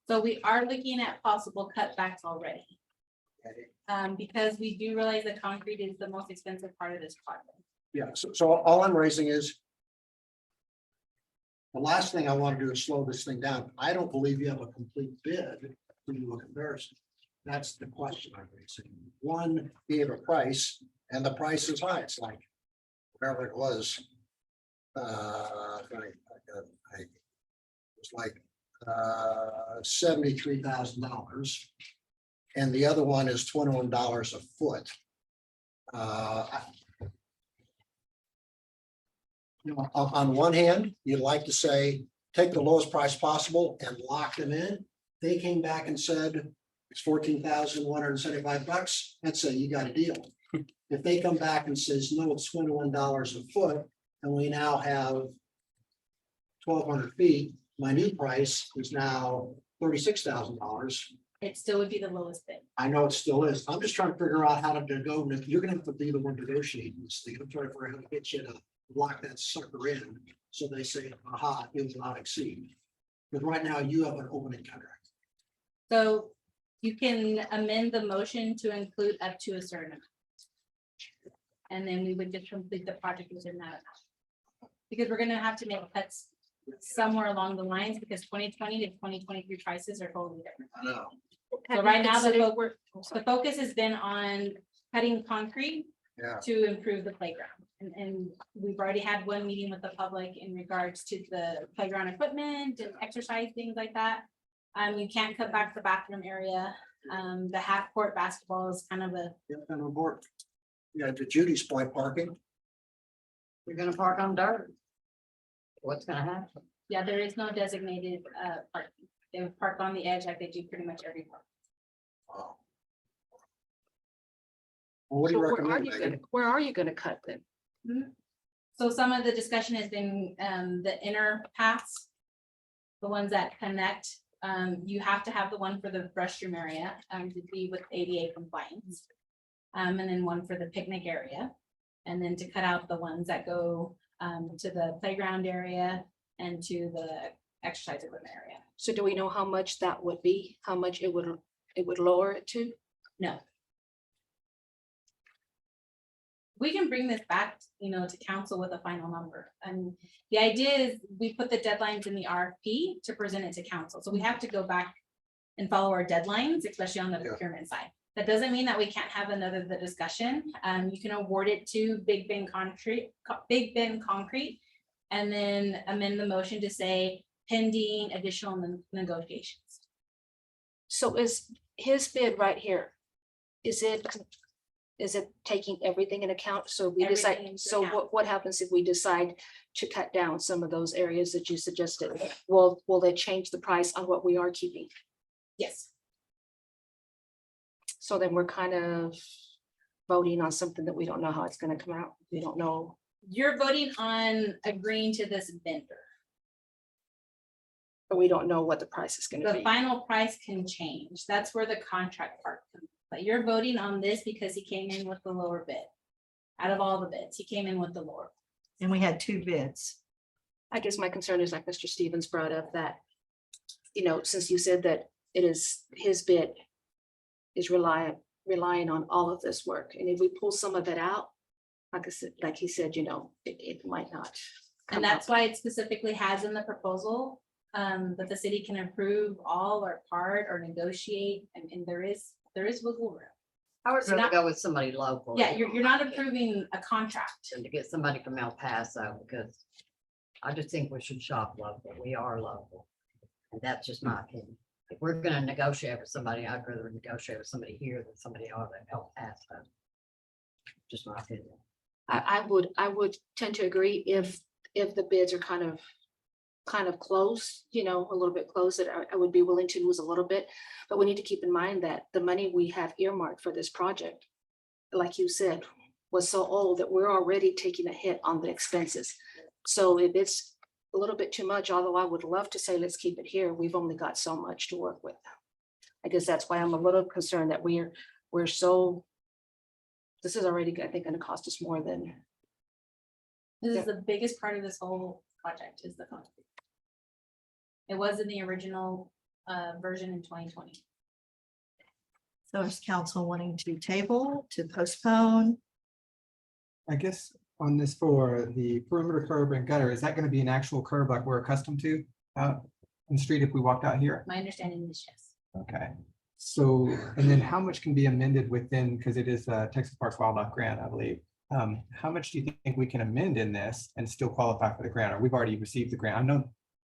So we are looking at possible cutbacks already. Okay. Because we do realize that concrete is the most expensive part of this project. Yeah, so all I'm raising is the last thing I want to do is slow this thing down. I don't believe you have a complete bid to do a comparison. That's the question I'm raising. One gave a price and the price is high. It's like whatever it was. It was like $73,000. And the other one is $21 a foot. You know, on one hand, you'd like to say, take the lowest price possible and lock them in. They came back and said, it's $14,175. I'd say you got a deal. If they come back and says, no, it's $21 a foot, and we now have 1,200 feet, my new price is now $36,000. It still would be the lowest bid. I know it still is. I'm just trying to figure out how to go. You're gonna have to be the one negotiating this thing. I'm trying to figure out how to get you to lock that sucker in. So they say, aha, it will not exceed. But right now you have an opening contract. So you can amend the motion to include up to a certain amount. And then we would just complete the project within that amount. Because we're gonna have to make cuts somewhere along the lines because 2020 to 2023 prices are totally different. I know. So right now, the focus has been on cutting concrete Yeah. to improve the playground. And we've already had one meeting with the public in regards to the playground equipment and exercise, things like that. You can't cut back the bathroom area. The half court basketball is kind of a, Yeah, and on board. Yeah, to Judy's point, parking. You're gonna park on dirt. What's gonna happen? yeah, there is no designated parking. They would park on the edge like they do pretty much every park. Wow. Well, what do you recommend, Megan? Where are you gonna cut them? So some of the discussion has been the inner paths. The ones that connect, you have to have the one for the restroom area to be with ADA compliance. And then one for the picnic area. And then to cut out the ones that go to the playground area and to the exercise equipment area. So do we know how much that would be? How much it would lower it to? No. We can bring this back, to council with a final number. And the idea is we put the deadlines in the RFP to present it to council. So we have to go back and follow our deadlines, especially on the procurement side. That doesn't mean that we can't have another discussion. You can award it to Big Bend Concrete, and then amend the motion to say pending additional negotiations. So is his bid right here? Is it taking everything in account? So we Everything decide, into so account. what happens if we decide to cut down some of those areas that you suggested? Will they change the price on what we are keeping? Yes. So then we're kind of voting on something that we don't know how it's gonna come out. We don't know. You're voting on agreeing to this vendor. But we don't know what the price is gonna The be. final price can change. That's where the contract part comes. But you're voting on this because he came in with the lower bid. Out of all the bids, he came in with the lower. And we had 2 bids. I guess my concern is like Mr. Stevens brought up that, since you said that it is his bid is relying on all of this work. And if we pull some of it out, like I said, like he said, it might not. come And that's out. why it specifically has in the proposal that the city can approve all or part or negotiate, and there is wiggle room. I would So rather not- go with somebody local. Yeah, you're not approving a contract. Than to get somebody from El Paso, because I just think we should shop local. We are local. And that's just my opinion. If we're gonna negotiate with somebody, I'd rather negotiate with somebody here than somebody out at El Paso. Just my opinion. I would tend to agree if the bids are kind of close, a little bit close, that I would be willing to lose a little bit. But we need to keep in mind that the money we have earmarked for this project, like you said, was so old that we're already taking a hit on the expenses. So if it's a little bit too much, although I would love to say, let's keep it here, we've only got so much to work with. I guess that's why I'm a little concerned that we're so, this is already, I think, gonna cost us more than, This is the biggest part of this whole project is the concrete. It was in the original version in 2020. So is council wanting to table, to postpone? I guess on this for the perimeter curb and gutter, is that gonna be an actual curb like we're accustomed to out in the street if we walked out here? My understanding is yes. Okay, so, and then how much can be amended within, because it is a Texas Parks Wildlife grant, I believe. How much do you think we can amend in this and still qualify for the grant? Or we've already received the grant? I know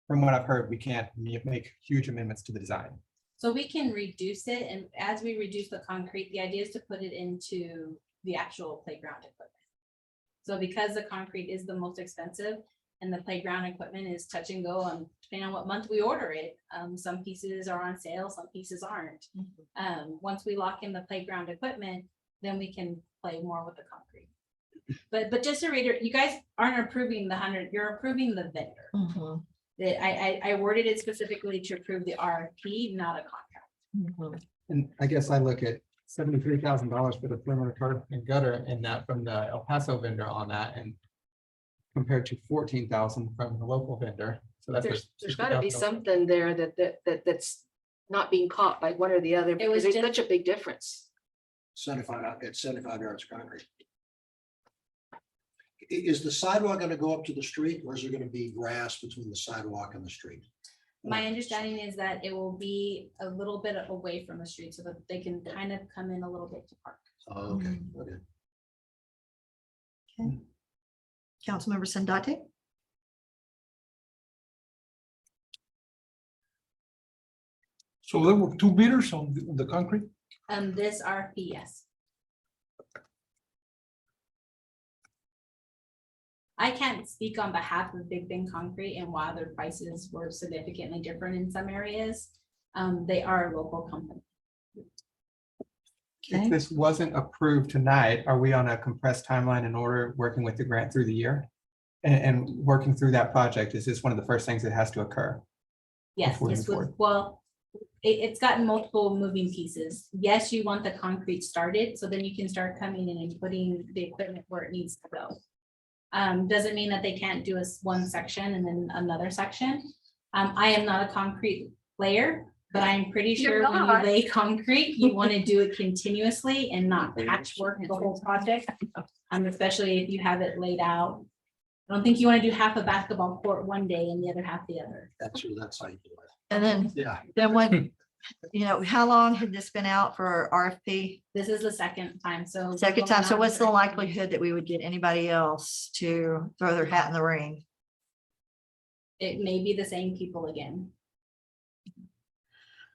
from what I've heard, we can't make huge amendments to the design. So we can reduce it, and as we reduce the concrete, the idea is to put it into the actual playground equipment. So because the concrete is the most expensive and the playground equipment is touch and go on depending on what month we order it. Some pieces are on sale, some pieces aren't. Once we lock in the playground equipment, then we can play more with the concrete. But just to reiterate, you guys aren't approving the 100, you're approving the vendor. Mhm, That I worded it specifically to approve the RFP, not a contract. mhm. And I guess I look at $73,000 for the perimeter curb and gutter and that from the El Paso vendor on that, and compared to 14,000 from the local vendor. So that's. there's gotta be something there that's not being caught by one or the other, It was because there's just- such a big difference. 75 yards of concrete. Is the sidewalk gonna go up to the street, or is there gonna be grass between the sidewalk and the street? My understanding is that it will be a little bit away from the street so that they can kind of come in a little bit to park. Oh, okay, okay. Councilmember Sandate? So there were 2 bidders on the concrete. This RFP, yes. I can't speak on behalf of Big Bend Concrete and why their prices were significantly different in some areas. They are a local company. Okay. If this wasn't approved tonight, are we on a compressed timeline in order, working with the grant through the year? And working through that project, is this one of the first things that has to occur? Yes, Before this moving was, forward. well, it's gotten multiple moving pieces. Yes, you want the concrete started, so then you can start coming in and putting the equipment where it needs to go. Doesn't mean that they can't do one section and then another section. I am not a concrete layer, but I'm pretty You're sure when you not. lay concrete, you want to do it continuously and not patchwork the whole project. Especially if you have it laid out. I don't think you want to do half a basketball court one day and the other half the other. That's how you do it. And then, Yeah. what, how long had this been out for RFP? This is the second time, so. Second time, so what's the likelihood that we would get anybody else to throw their hat in the ring? It may be the same people again.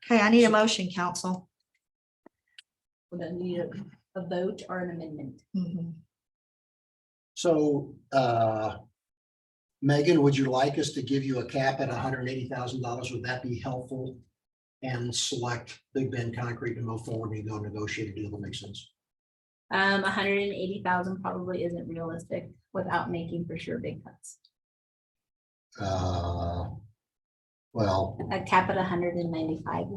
Okay, I need a motion, council. Would that need a vote or an amendment? Mhm. So, Megan, would you like us to give you a cap at $180,000? Would that be helpful? And select Big Bend Concrete to move forward and go negotiate a deal that makes sense? 180,000 probably isn't realistic without making for sure big cuts. Well, A cap at 195.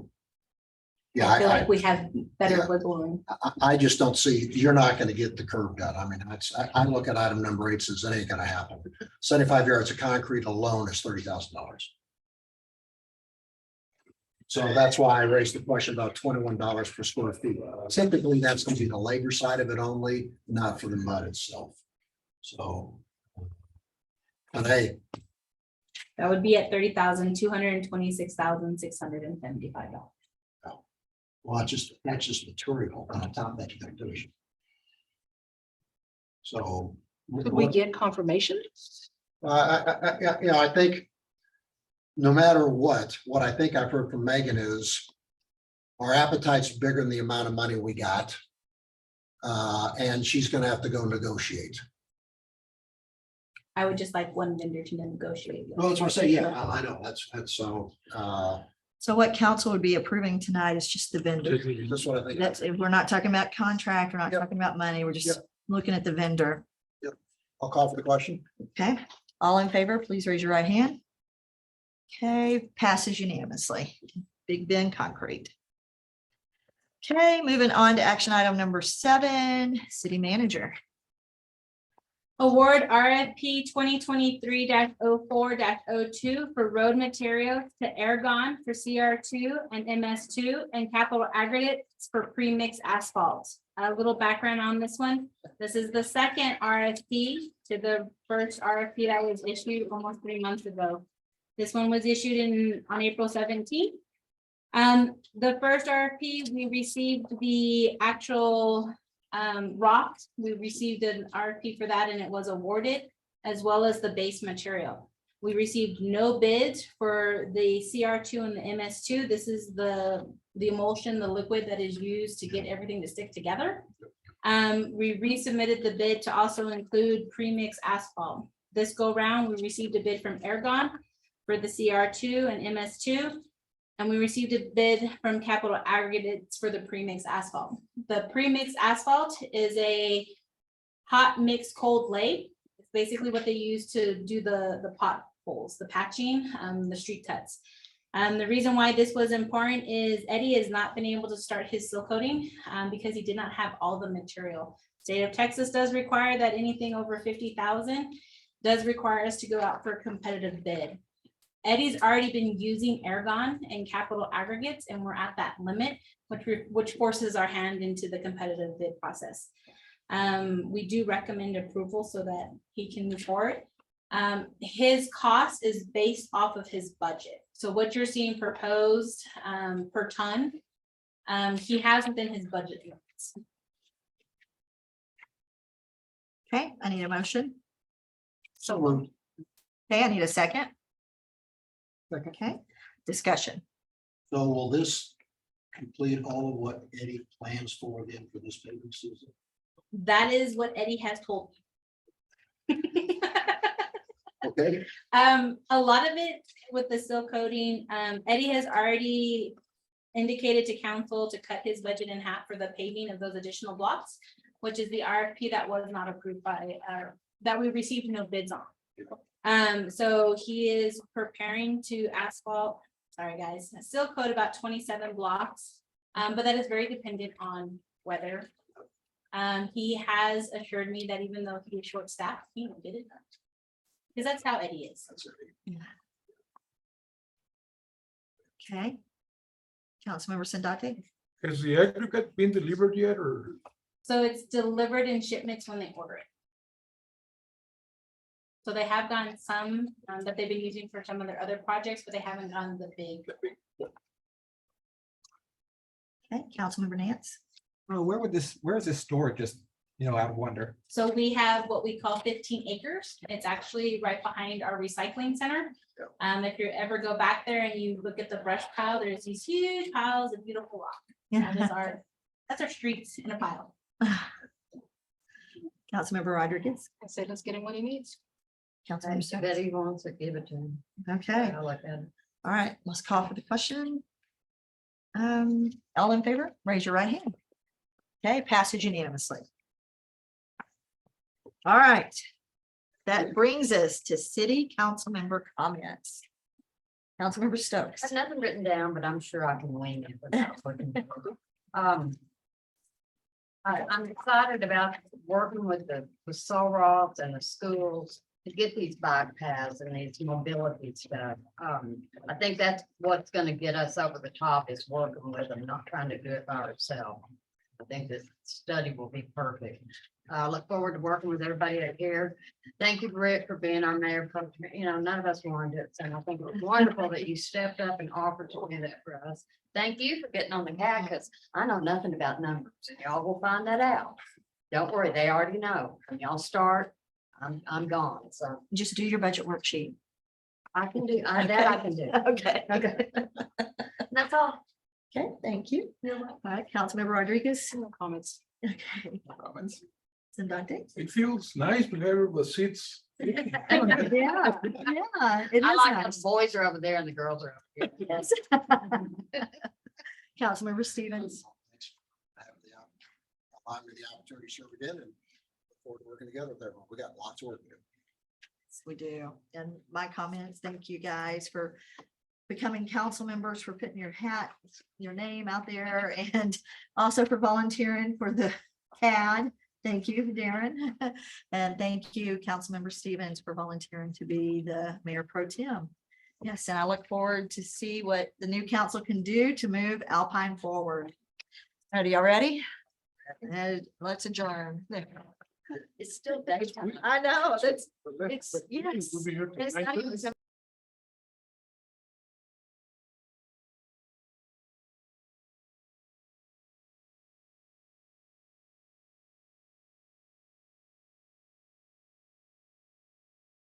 yeah, I feel I, like we have better yeah. wiggle room. I just don't see, you're not gonna get the curb done. I mean, I look at item number 8, says that ain't gonna happen. 75 yards of concrete alone is $30,000. So that's why I raised the question about $21 per square feet. Typically, that's gonna be the labor side of it only, not for the mud itself. So. But hey, That would be at $30,226,675. well, that's just material on top of that you gotta do. So. Could we get confirmation? I think no matter what I think I've heard from Megan is our appetite's bigger than the amount of money we got. And she's gonna have to go negotiate. I would just like one vendor to negotiate. with. Well, that's what I say. Yeah, I know. That's so, So what council would be approving tonight is just the vendor. that's what I think. That's, we're not talking about contract, we're not Yep. talking about money, we're just Yep. looking at the vendor. I'll call for the question. Okay, all in favor, please raise your right hand. Okay, passes unanimously. Big Ben Concrete. Okay, moving on to action item number 7, city manager. Award RFP 2023-04-02 for road materials to Ergon for CR2 and MS2 and capital aggregates for pre-mix asphalt. A little background on this one. This is the second RFP to the first RFP that was issued almost 3 months ago. This one was issued on April 17th. The first RFP, we received the actual rock. We received an RFP for that and it was awarded, as well as the base material. We received no bids for the CR2 and the MS2. This is the emulsion, the liquid that is used to get everything to stick together. We resubmitted the bid to also include premix asphalt. This go round, we received a bid from Ergon for the CR2 and MS2. And we received a bid from Capital Aggregates for the premix asphalt. The premix asphalt is a hot mix cold lay. It's basically what they use to do the potholes, the patching, the street cuts. The reason why this was important is Eddie has not been able to start his seal coating because he did not have all the material. State of Texas does require that anything over 50,000 does require us to go out for a competitive bid. Eddie's already been using Ergon and Capital Aggregates, and we're at that limit, which forces our hand into the competitive bid process. We do recommend approval so that he can move forward. His cost is based off of his budget. So what you're seeing proposed per ton, he has within his budget limits. Okay, I need a motion. So moved. Okay, I need a second. Second. Okay, discussion. So will this complete all of what Eddie plans for then for this paving season? That is what Eddie has told me. Okay, A lot of it with the seal coating, Eddie has already indicated to council to cut his budget in half for the paving of those additional blocks, which is the RFP that was not approved by, that we received no bids on. So he is preparing to asphalt, sorry guys, seal coat about 27 blocks, but that is very dependent on weather. He has assured me that even though he is short staffed, he will get it done. Because that's how Eddie is. Okay. Councilmember Sandate. Has the aggregate been delivered yet or? So it's delivered in shipments when they order it. So they have gotten some that they've been using for some of their other projects, but they haven't gotten the big. Okay, Councilmember Nance. Oh, where is this stored? Just, out of wonder. So we have what we call 15 acres. It's actually right behind our recycling center. If you ever go back there and you look at the brush pile, there's these huge piles of beautiful rock. That's our streets in a pile. Councilmember Rodriguez. I say, let's get him what he needs. Councilmember I Stokes. bet he wants it, give it to him. Okay, I like that. all right, let's call for the question. All in favor, raise your right hand. Okay, passage unanimously. All right. That brings us to city council member comments. Councilmember Stokes. I've nothing written down, but I'm sure I can wing it without looking. I'm excited about working with the Solroffs and the schools to get these bike paths and these mobility stuff. I think that's what's gonna get us over the top is working with them, not trying to do it by ourselves. I think this study will be perfect. I look forward to working with everybody out here. Thank you, Rick, for being our mayor. None of us wanted it, so I think it's wonderful that you stepped up and offered to do that for us. Thank you for getting on the CAC, because I know nothing about numbers, and y'all will find that out. Don't worry, they already know. When y'all start, I'm gone, so Just do your budget worksheet. I can do, that I can do. Okay, okay. That's all. Okay, thank you. All right, Councilmember Rodriguez. No comments. Okay. Comments? Sandante. It feels nice to have the seats. Yeah, yeah, it I is like the nice. boys are over there and the girls are over here. Yes. Councilmember Stevens. I have allowed me the opportunity to serve again and look forward to working together with everyone. We got lots of work to do. Yes, we do. And my comments, thank you guys for becoming council members, for putting your name out there, and also for volunteering for the CAD. Thank you, Darren. And thank you, Councilmember Stevens, for volunteering to be the mayor pro tem. Yes, and I look forward to see what the new council can do to move Alpine forward. Are y'all ready? Let's adjourn. It's still daytime. I know, that's, But let's- it's, yes. We'll be here till It's not 9:30. even